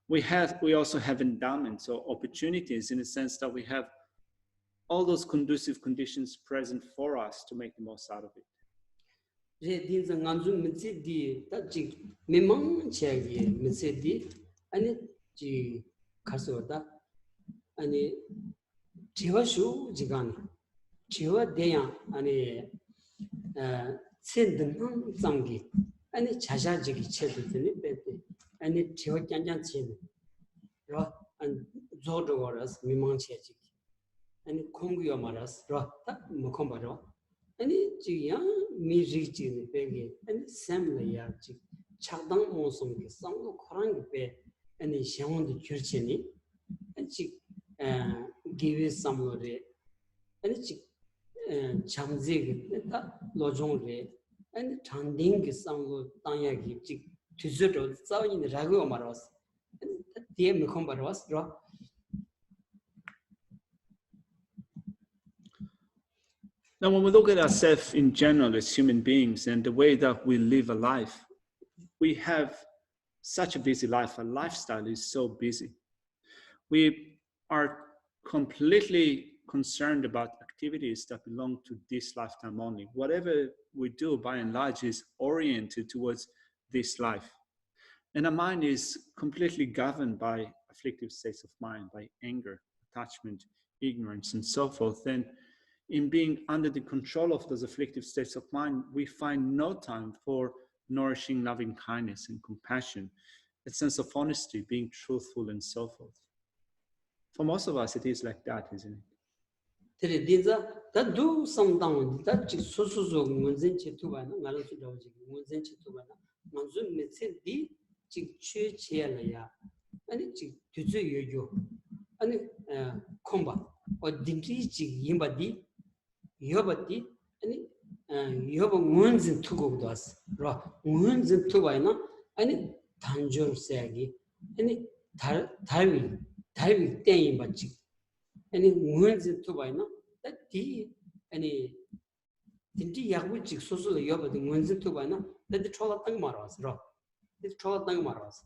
We also have endowments or opportunities in the sense that we have all those conducive conditions present for us to make the most out of it. And Chiwa Janjan Chin, Ra and Zodoras, Mimon Chechik, and Kongyo Maras, Ra, Mokombaro, and Chia, Mijik in the Peggy, and Samla Yachik, Chadang Monsum, some Korang Pe, and the Shawn the Churchini, and she give it some re, and she Chamzig, Lojong re, and Chanding some Tanyaki. To Zuto, so in the Rago Maros, and the Micombaros drop. Now, when we look at ourselves in general as human beings and the way that we live a life, we have such a busy life. Our lifestyle is so busy. We are completely concerned about activities that belong to this lifetime only. Whatever we do, by and large, is oriented towards this life. And our mind is completely governed by afflictive states of mind, by anger, attachment, ignorance, and so forth. And in being under the control of those afflictive states of mind, we find no time for nourishing loving kindness and compassion, a sense of honesty, being truthful, and so forth. For most of us, it is like that, isn't it? That do some down, that Susu, Munzenchi Tubana, Malasu, Munzenchi Tubana, Manzum Mitsi, Chick Chialaya, and it to you, and combat, or Dinti Yimbadi, Yobati, and Yoba wounds in two go to us, wounds in Tubana, and it Tanjur Sagi, and it Tyree, Tame Bachi, and it wounds in Tubana. That tea any Dinti Yaguchi social Yoba the ones in Tubana, Let the troll tang maras, rock. The troll tang maras.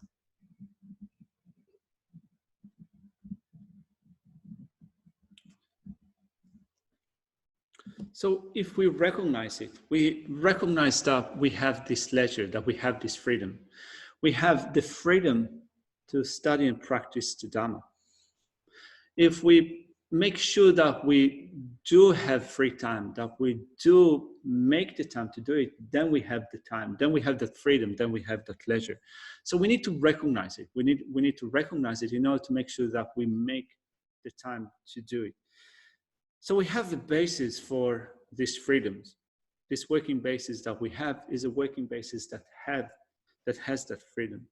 So if we recognize it, we recognize that we have this leisure, that we have this freedom. We have the freedom to study and practice the Dhamma. If we make sure that we do have free time, that we do make the time to do it, then we have the time, then we have that freedom, then we have that leisure. So we need to recognize it. We need to recognize it in order to make sure that we make the time to do it. So we have the basis for these freedoms. This working basis that we have is a working basis that has that freedom.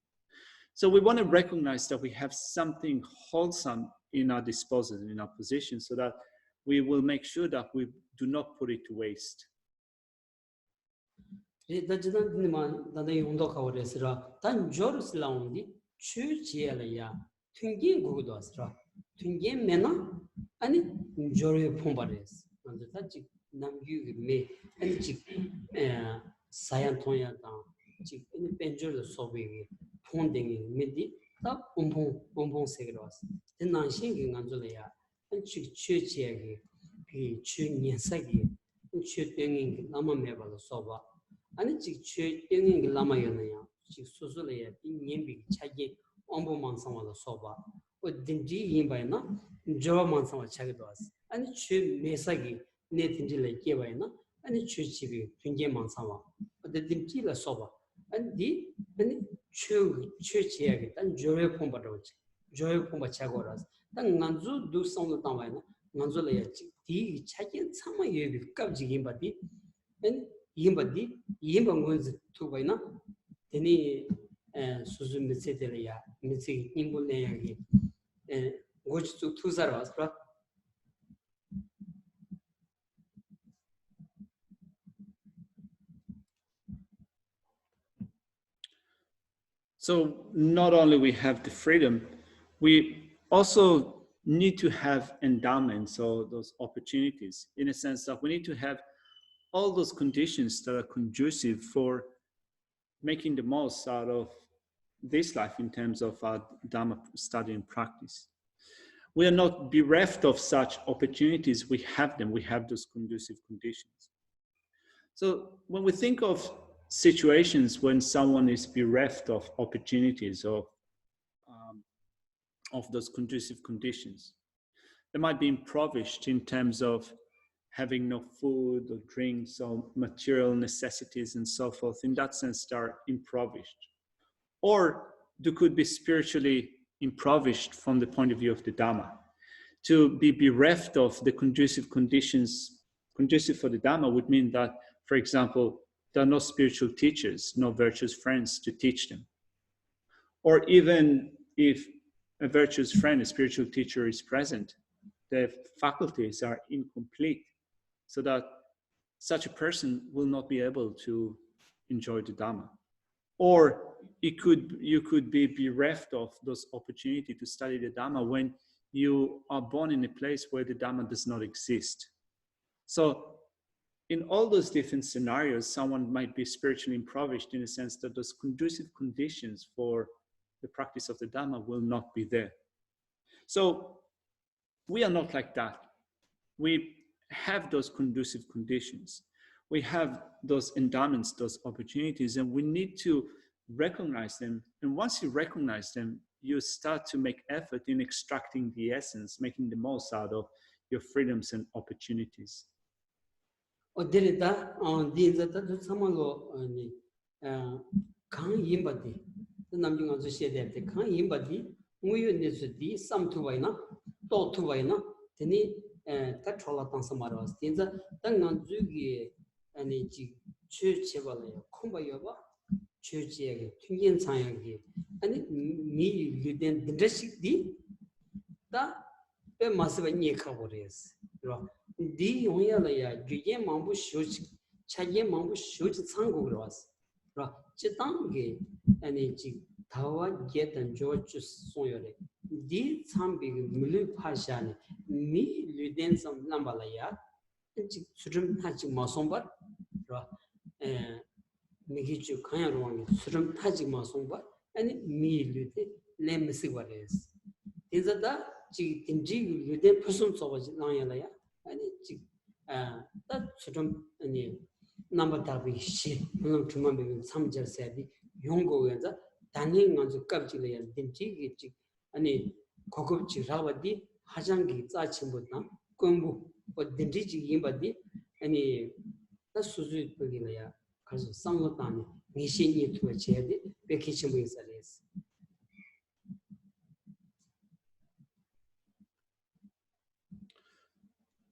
So we want to recognize that we have something wholesome in our disposal, in our position, so that we will make sure that we do not put it to waste. 다 봄봄 세계로 왔어. 대난신기 간절이야. 추추치에게 그 추년사기 추땡인 남아매발로 써봐. 아니 추땡인 남아요네요. 수술에 인연비 차기 엄보만 상황으로 써봐. 어딘지 인바이나 저만 상황 차기도 왔어. 아니 추메사기 네든지를 깨봐이나 아니 추치비 굉장히 상황. 어딘지를 써봐. 아니 추치에게 단 조회 폼바로지 조회 폼바 차고라서 단 난주 두성도 담아이나 난주를 디 차기 참아 예비 갑지긴 바디 엔 이임바디 이임방원즈 투바이나 데니 수주 미세들이야 미세 인불내야기 고치 투사로 왔어. So not only we have the freedom, we also need to have endowments or those opportunities, in a sense that we need to have all those conditions that are conducive for making the most out of this life in terms of our Dhamma study and practice. We are not bereft of such opportunities. We have them. We have those conducive conditions. So when we think of situations when someone is bereft of opportunities or of those conducive conditions, they might be impoverished in terms of having no food or drinks or material necessities and so forth. In that sense, they are impoverished. Or they could be spiritually impoverished from the point of view of the Dhamma. To be bereft of the conducive conditions conducive for the Dhamma would mean that, for example, there are no spiritual teachers, no virtuous friends to teach them. Or even if a virtuous friend, a spiritual teacher is present, the faculties are incomplete, so that such a person will not be able to enjoy the Dhamma. Or you could be bereft of those opportunity to study the Dhamma when you are born in a place where the Dhamma does not exist. So in all those different scenarios, someone might be spiritually impoverished in the sense that those conducive conditions for the practice of the Dhamma will not be there. So we are not like that. We have those conducive conditions. We have those endowments, those opportunities, and we need to recognize them. And once you recognize them, you start to make effort in extracting the essence, making the most out of your freedoms and opportunities. 어디다 디자다 참말로 아니 강 임바디 남중앙 주시에 대 강 임바디 무유네스디 삼투바이나 또투바이나 데니 타트롤라 땅서 말아서 진짜 땅난 주기 아니 지 최체발이요 콤바여바 최지에게 튕긴 상향기 아니 미 유된 드레식디 다 빼마스바니 카보레스 그러 디 용야라야 주제 망부 쇼지 차제 망부 쇼지 상고로 왔어. 그러 지당게 아니 지 다와 게던 조주 소요레 디 참비 물리 파샤니 미 류덴섬 남발라야 지 수름 하지 마송바 그러 미기주 강야로왕이 수름 타지마 송바 아니 미르데 레미시와레스 인자다 지 딘지 유데 퍼슨 소바지 나야라야 아니 지다 수름 아니 넘버 답이 시 물론 주만베 삼절세디 용고에서 단행 먼저 깝지려야 딘지 지 아니 고급지 라바디 하장기 짜침보다 공부 뭐 딘지 임바디 아니 다 수주 거기라야 그래서 상호단이 미신이 투어체데 베키션 보이사레스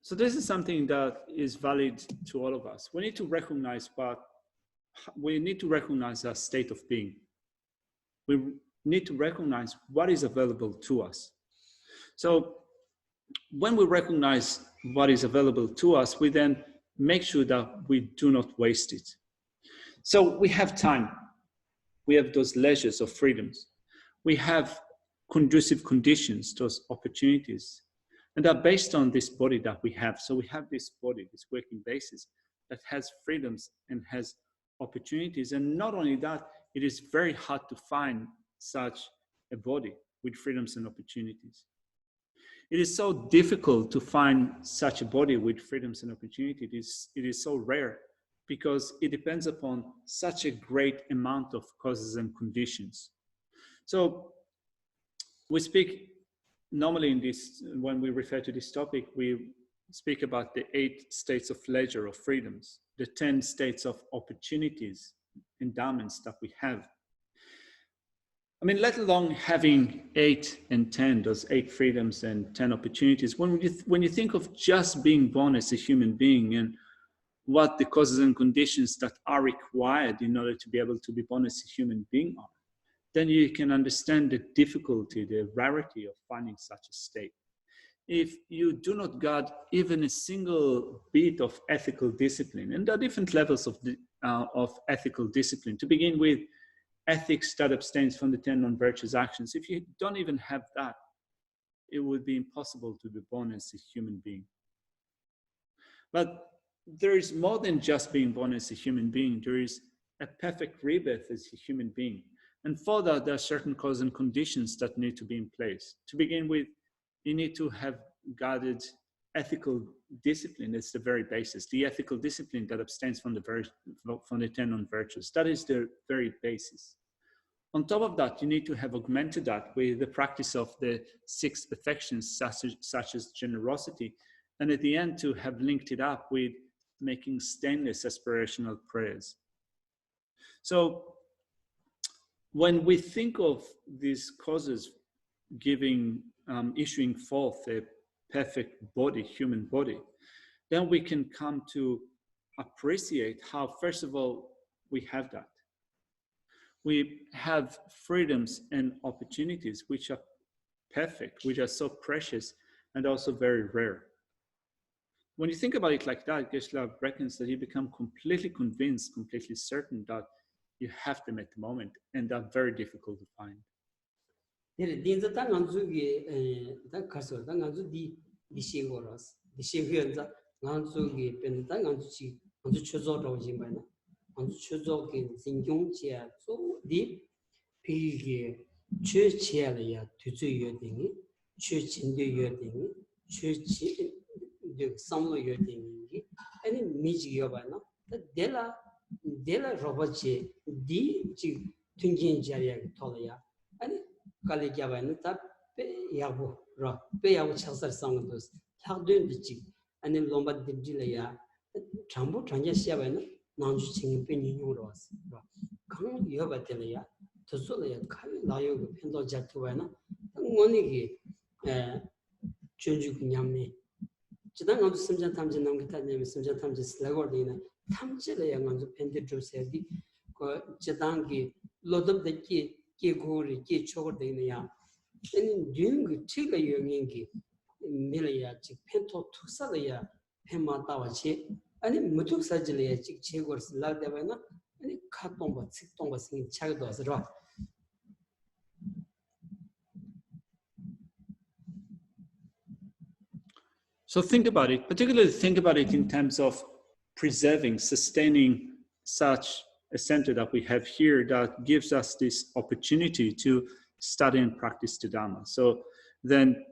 So this is something that is valid to all of us. We need to recognize our state of being. We need to recognize what is available to us. So when we recognize what is available to us, we then make sure that we do not waste it. So we have time. We have those leisures of freedoms. We have conducive conditions, those opportunities. And they're based on this body that we have. So we have this body, this working basis that has freedoms and has opportunities. And not only that, it is very hard to find such a body with freedoms and opportunities. It is so difficult to find such a body with freedoms and opportunities. It is so rare because it depends upon such a great amount of causes and conditions. So we speak normally in this, when we refer to this topic, we speak about the 8 states of leisure or freedoms, the 10 states of opportunities, endowments that we have. I mean, let alone having 8 and 10, those 8 freedoms and 10 opportunities. When you think of just being born as a human being and what the causes and conditions that are required in order to be able to be born as a human being are, then you can understand the difficulty, the rarity of finding such a state. If you do not guard even a single bit of ethical discipline, and there are different levels of ethical discipline, to begin with, ethics that abstains from the 10 non-virtuous actions. If you don't even have that, it would be impossible to be born as a human being. But there is more than just being born as a human being. There is a perfect rebirth as a human being. And for that, there are certain causes and conditions that need to be in place. To begin with, you need to have guarded ethical discipline. It's the very basis. The ethical discipline that abstains from the 10 non-virtues. That is the very basis. On top of that, you need to have augmented that with the practice of the 6 perfections, such as generosity. And at the end, to have linked it up with making stainless aspirational prayers. So when we think of these causes issuing forth a perfect body, human body, then we can come to appreciate how, first of all, we have that. We have freedoms and opportunities which are perfect, which are so precious and also very rare. When you think about it like that, Geshe reckons that you become completely convinced, completely certain that you have them at the moment, and they're very difficult to find. Dela robache di chi tunjin jaria tolaya ani kale jabana ta pe yabu ro pe yabu chasar sangdos thagdön di ani lomba dibjilaya chambu chanja siabana nanju ching pe nyung ros ro kang yoba telaya tosolaya kal layo pendo jatubana ngoni gi chunju nyamne 지당 아주 심장 탐지 남기타님 심장 탐지 슬라고르디나 탐지를 양한주 펜데드로세디 그 지당기 로덤데기 계고리 계초거되느냐 아니 뉴그 치가 영인기 밀어야 지 펜토 투사려야 펜마다와치 아니 무툭사질이야 지 제거스 라데바나 아니 카똥바 칙똥바 생이 차기도 하더라. So think about it, particularly think about it in terms of preserving, sustaining such a center that we have here that gives us this opportunity to study and practice the Dharma. So then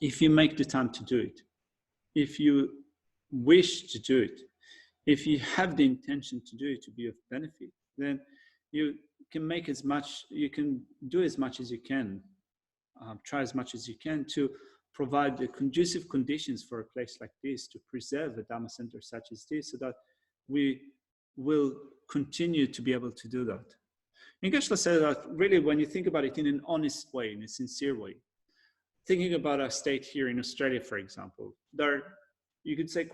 if you make the time to do it, if you wish to do it, if you have the intention to do it to be of benefit, then you can make as much, you can do as much as you can, try as much as you can to provide the conducive conditions for a place like this, to preserve a Dharma center such as this, so that we will continue to be able to do that. And Geshe said that really when you think about it in an honest way, in a sincere way, thinking about our state here in Australia, for example, you could say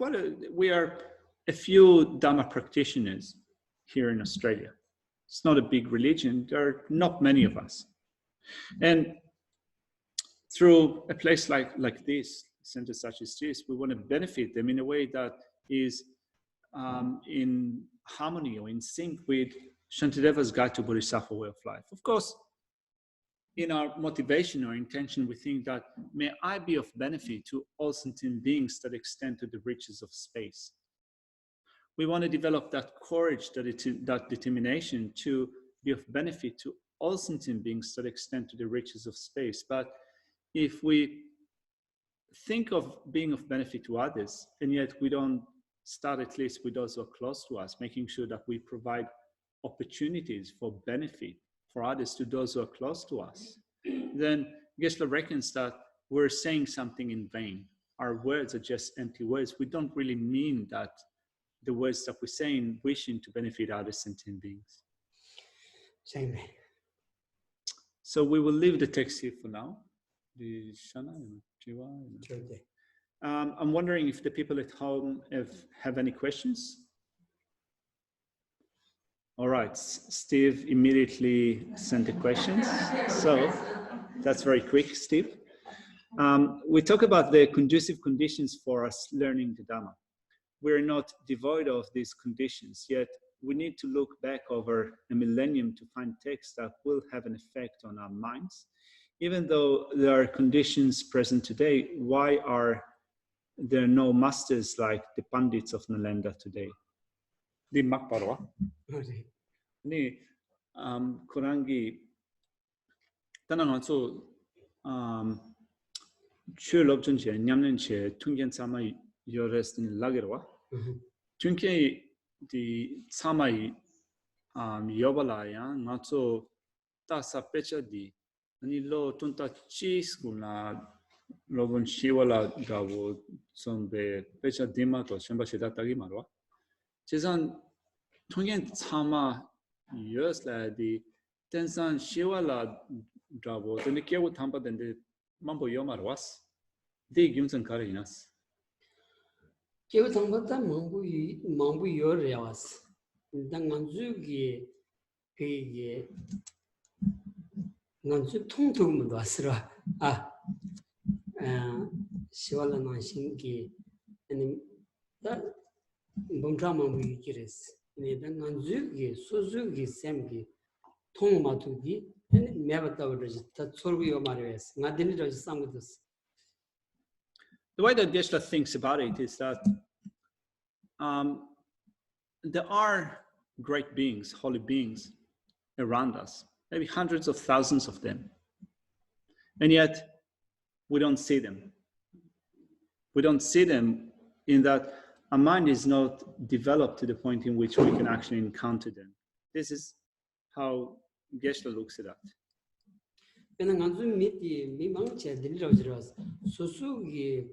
we are a few Dharma practitioners here in Australia. It's not a big religion. There are not many of us. And through a place like this, a center such as this, we want to benefit them in a way that is in harmony or in sync with Shantideva's Guide to Bodhisattva Way of Life. Of course, in our motivation or intention, we think that may I be of benefit to all sentient beings that extend to the reaches of space. We want to develop that courage, that determination to be of benefit to all sentient beings that extend to the reaches of space. But if we think of being of benefit to others, and yet we don't start at least with those who are close to us, making sure that we provide opportunities for benefit for others to those who are close to us, then Geshe reckons that we're saying something in vain. Our words are just empty words. We don't really mean that the words that we're saying, wishing to benefit other sentient beings. Same. So we will leave the text here for now. I'm wondering if the people at home have any questions. All right, Steve immediately sent the questions. So that's very quick, Steve. We talk about the conducive conditions for us learning the Dhamma. We're not devoid of these conditions, yet we need to look back over a millennium to find texts that will have an effect on our minds. Even though there are conditions present today, why are there no masters like the Pandits of Nalanda today? Di Makparwa. Ni Kurangi Tanangatsu Chu Lobjunche, Nyamnenche, Tungen Sama Yores in Lagerwa. Tunke di Samai Yobalaya, Natso Tasa Pecha di Nilo Tunta Chiskuna Lobon Shiwala Gavo Sombe Pecha Dima to Shembashidatagi Marwa. Chizan Tungen Sama Yes, the Tensan Shiwala Gavo, the Nikio Tampa than the Mambo Yomar was. The Gimson Karinas. Kyo Tambata Mambu Yoreas, Danganzugi, Pig Nanzu Tung Wasra, Shiwala Nanshingi, and that Bondrama Giris, Nanzugi, Suzugi, Semgi, Tongmatugi, and never that Sorvio Marias, Nadinita is some of this. The way that Geshe thinks about it is that there are great beings, holy beings around us, maybe hundreds of thousands of them. And yet we don't see them. We don't see them in that our mind is not developed to the point in which we can actually encounter them. This is how Geshe looks at that. When I meet the Mimangcha, the little Susugi,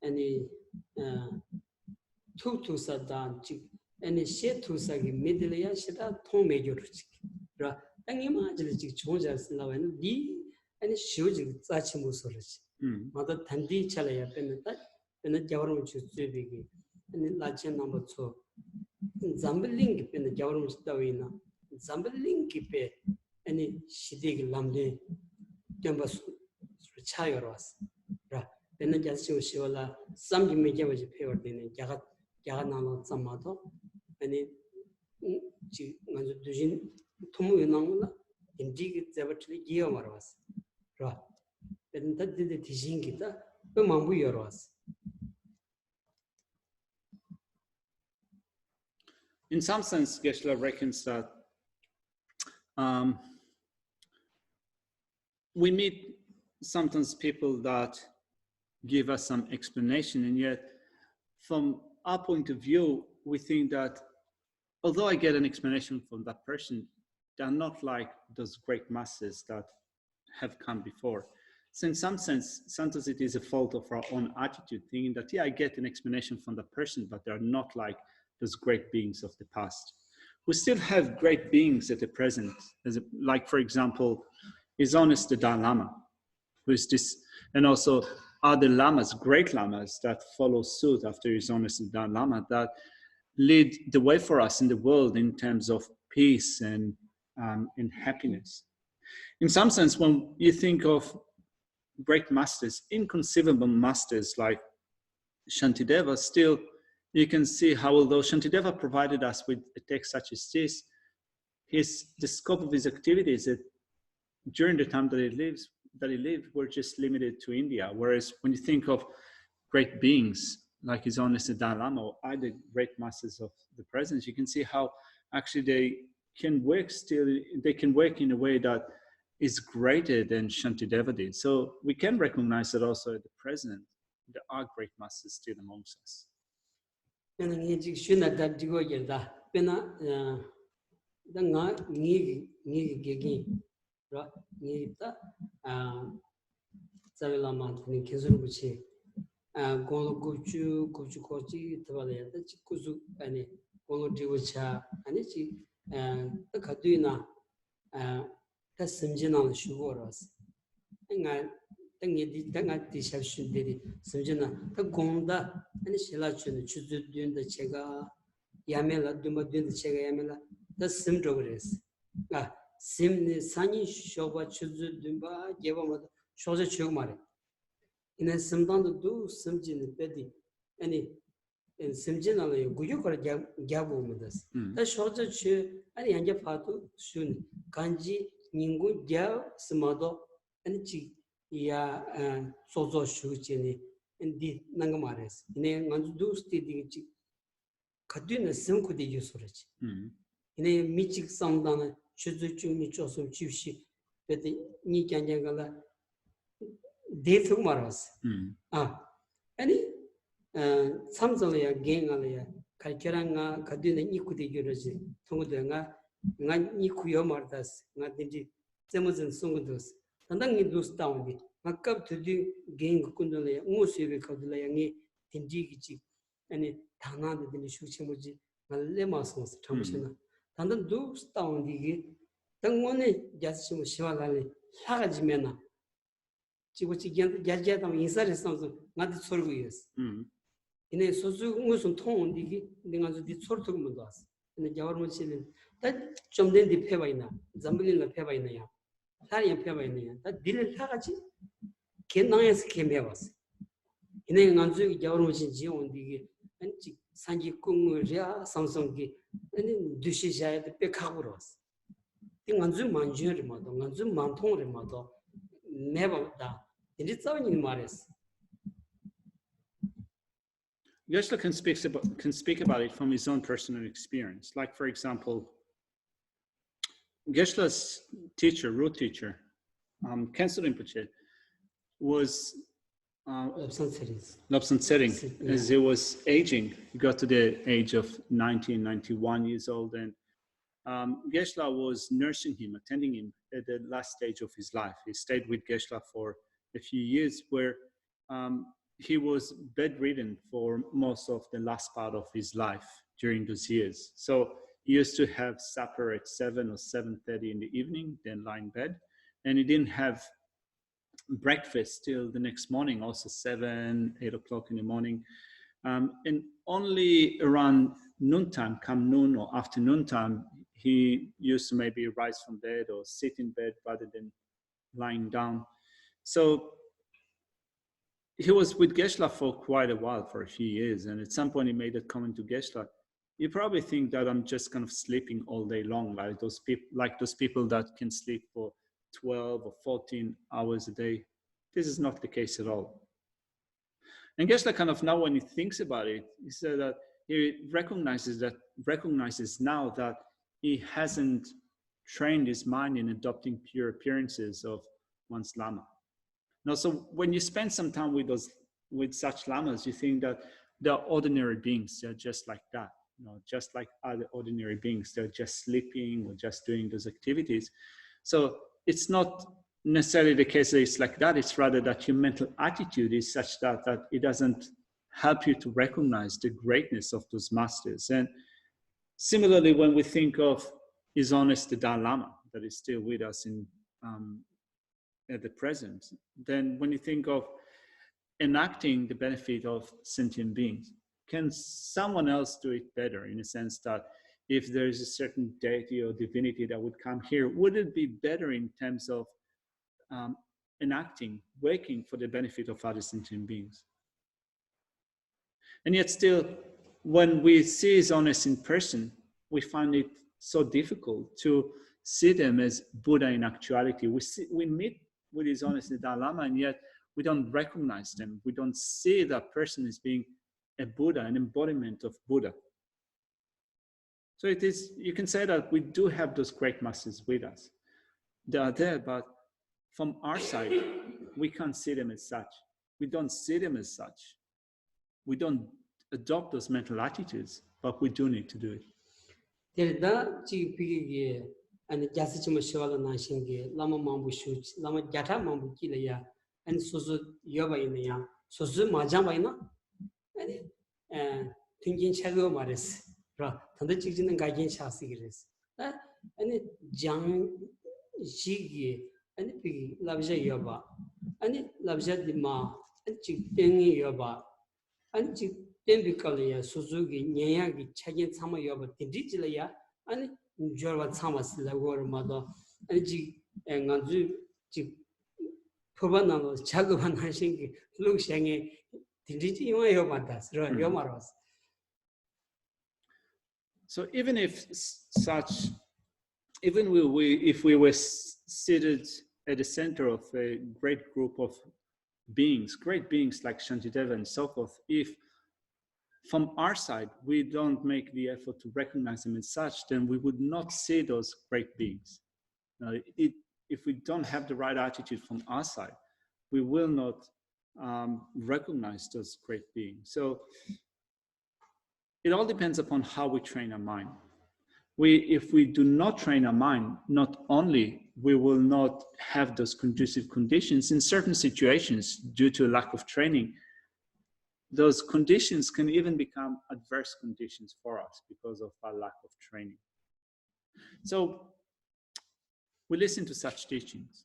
any two Sadan, any shed to Sagi, Middle Shita, Tom Major. And imagine the Chojas now and D and shoes such Musorich. Mother Tandi Chalaya Penata, and the Javarum Chusubigi, and the larger number two. Zambeling in the Javarum Stavina, Zambeling Kipe. Any shidig lamde jambas chayoras ra then just shola some image was paired in jaganano samato any dujin tumu yunangula indig zavatli geomaras ra then that did the teaching kita the mambu yoras. in some sense, Geshe reckons that we meet sometimes people that give us some explanation, and yet from our point of view, we think that although I get an explanation from that person, they're not like those great masters that have come before. So in some sense, sometimes it is a fault of our own attitude, thinking that, yeah, I get an explanation from that person, but they're not like those great beings of the past. We still have great beings at the present, like, for example, His Holiness the Dalai Lama, who is this, and also other lamas, great lamas that follow suit after His Holiness the Dalai Lama, that lead the way for us in the world in terms of peace and happiness. In some sense, when you think of great masters, inconceivable masters like Shantideva, still you can see how, although Shantideva provided us with a text such as this, the scope of his activities during the time that he lived were just limited to India. Whereas when you think of great beings like His Holiness the Dalai Lama or other great masters of the present, you can see how actually they can work in a way that is greater than Shantideva did. So we can recognize that also at the present, there are great masters still amongst us. ina simdang do simjin pedi ani simjinala guyukor gyabu mudas ta shoja che ani yanja phatu shun kanji ningu gya smado ani chi ya sozo shuchini indi nangamares ine nganju do stidi chi kaduna simku de yusurach ine michik samdana chuzu chumi chosum chivshi pedi ni kanjangala 데이터 말았어. 아니 삼성이야 갱알이야 갈결한가 가디는 이쿠데 겨러지 통고도가 나 이쿠요 말다스 나 딘지 제무진 송고도스 단당이 도스타운디 막갑 드디 갱 군도네 우수비 거들라양이 딘지기지 아니 다나데 딘 슈치무지 말레마스스 참시나 단단 도스타운디기 당원에 야스시무 시와갈리 사가지면나 지금 야자당 인사를 써서 나한테 설고였어. 이내 소수 무슨 통원디기 내가 저기 설득 못 왔어. 근데 자월무치는 다좀 된디 패바 있나. 잠블리나 패바 있나야. 사리야 패바 있나야. 다 딜을 사가지. 개낭에서 개매왔어. 이내 간주 자월무치 지원디기 안지 산지 꿈을이야 삼성기 아니 두시자에 빼카고 왔어. 이 간주 만주를 마도 간주 만통을 마도 never da. It's all in Maris. Geshe can speak about it from his own personal experience. Like, for example, Geshe's teacher, root teacher, Khenso Rinpoche, was Lobsang Tsering. As he was aging, he got to the age of 91 years old, and Geshe was nursing him, attending him at the last stage of his life. He stayed with Geshe for a few years, where he was bedridden for most of the last part of his life during those years. So he used to have supper at 7 or 7:30 in the evening, then lie in bed, and he didn't have breakfast till the next morning, also 7, 8 o'clock in the morning. And only around noontime, come noon or afternoon time, he used to maybe rise from bed or sit in bed rather than lying down. So he was with Geshe for quite a while, for a few years. And at some point he made a comment to Geshe, you probably think that I'm just kind of sleeping all day long, like those people that can sleep for 12 or 14 hours a day. This is not the case at all. And Geshe kind of now, when he thinks about it, he said that he recognizes now that he hasn't trained his mind in adopting pure appearances of one's lama. Now, so when you spend some time with such lamas, you think that they're ordinary beings. They're just like that, just like other ordinary beings. They're just sleeping or just doing those activities. So it's not necessarily the case that it's like that. It's rather that your mental attitude is such that it doesn't help you to recognize the greatness of those masters. And similarly, when we think of His Holiness the Dalai Lama, that is still with us at the present, then when you think of enacting the benefit of sentient beings, can someone else do it better, in a sense that if there is a certain deity or divinity that would come here, would it be better in terms of enacting, working for the benefit of other sentient beings? And yet still, when we see His Holiness in person, we find it so difficult to see them as Buddha in actuality. We meet with His Holiness the Dalai Lama, and yet we don't recognize them. We don't see that person as being a Buddha, an embodiment of Buddha. So it is, you can say that we do have those great masters with us. They are there, but from our side, we can't see them as such. We don't see them as such. We don't adopt those mental attitudes, but we do need to do it. Terda chi pigi and jasi chima shivala nashingi lama mambu shuch lama jata mambu kilaya and suzu yoba inaya suzu majamba ina and thinking chago maris ra tanda chijin gajin shasi gires and jang jigi and pigi labja yoba and labja dima and chik tengi yoba and chik Tembikalaya, Suzuki, Nyayagi, Chagin Sama Yoba, Tindijilaya, and Jorva Samas, Lagor Mother, and G and Anzu Purbanano, Chagovan Hashingi, Luke Shangi, Tindiji Yomatas, Yomaros. So even if if we were seated at the center of a great group of beings, great beings like Shantideva and so forth, if from our side, we don't make the effort to recognize them as such, then we would not see those great beings. Now, if we don't have the right attitude from our side, we will not recognize those great beings. So it all depends upon how we train our mind. If we do not train our mind, not only we will not have those conducive conditions in certain situations due to a lack of training, those conditions can even become adverse conditions for us because of our lack of training. So we listen to such teachings.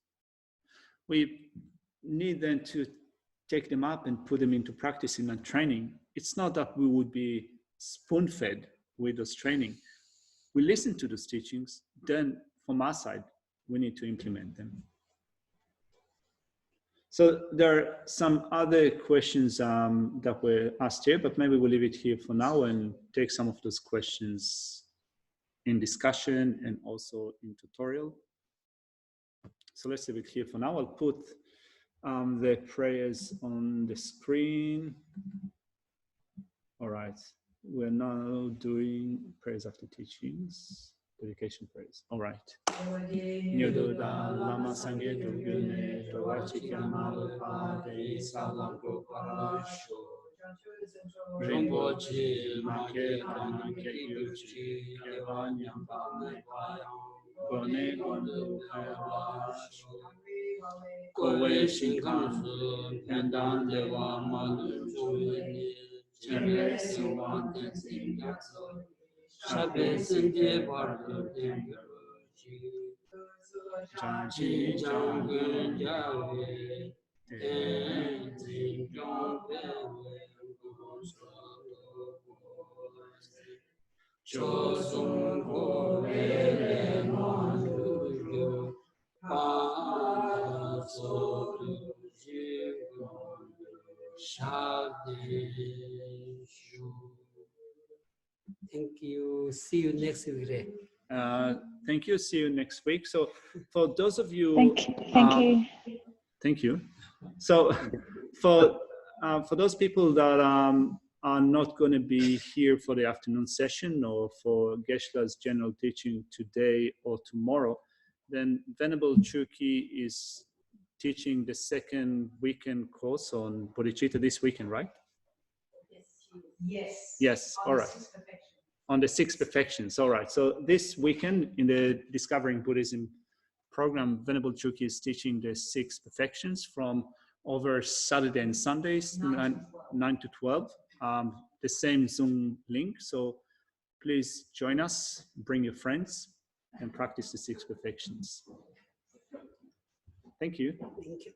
We need then to take them up and put them into practice in our training. It's not that we would be spoon-fed with those training. We listen to those teachings, then from our side, we need to implement them. So there are some other questions that were asked here, but maybe we'll leave it here for now and take some of those questions in discussion and also in tutorial. So let's leave it here for now. I'll put the prayers on the screen. All right, we're now doing prayers after teachings. Dedication prayers. All right. Nyododa lama sangye dugyune towachikama lupade salango parasho Rinpoche make kanake yuchi kevanyam pame payam gone gondo kayavasho kowe shinkansu pendan dewa malu chumeni chenre siwan tenzin yakso shabe sindye bardo tengero Chanchi Changun Yahweh Tenzin Yongwe Chosung Kore Mandu Pada Sotu Jigun Shakti Shu. Thank you. See you next week. Thank you. See you next week. So, for those of you, thank you. So, for those people that are not going to be here for the afternoon session or for Geshe's general teaching today or tomorrow, then Venerable Chuki is teaching the second weekend course on Bodhicitta this weekend, right? Yes. Yes, all right. On the 6 perfections, all right. So this weekend in the Discovering Buddhism program, Venerable Chuki is teaching the 6 perfections from over Saturday and Sundays, 9 to 12. The same Zoom link. So please join us, bring your friends, and practice the 6 perfections. Thank you. Thank you.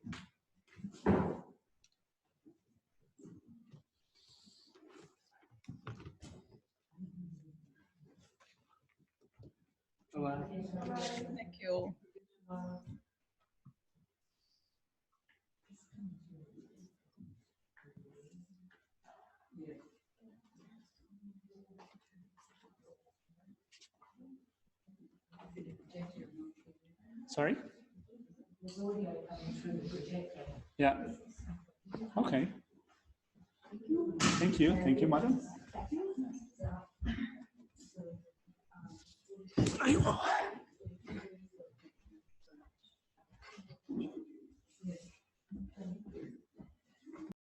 Thank you. Sorry? Yeah. Okay. Thank you. Thank you, madam.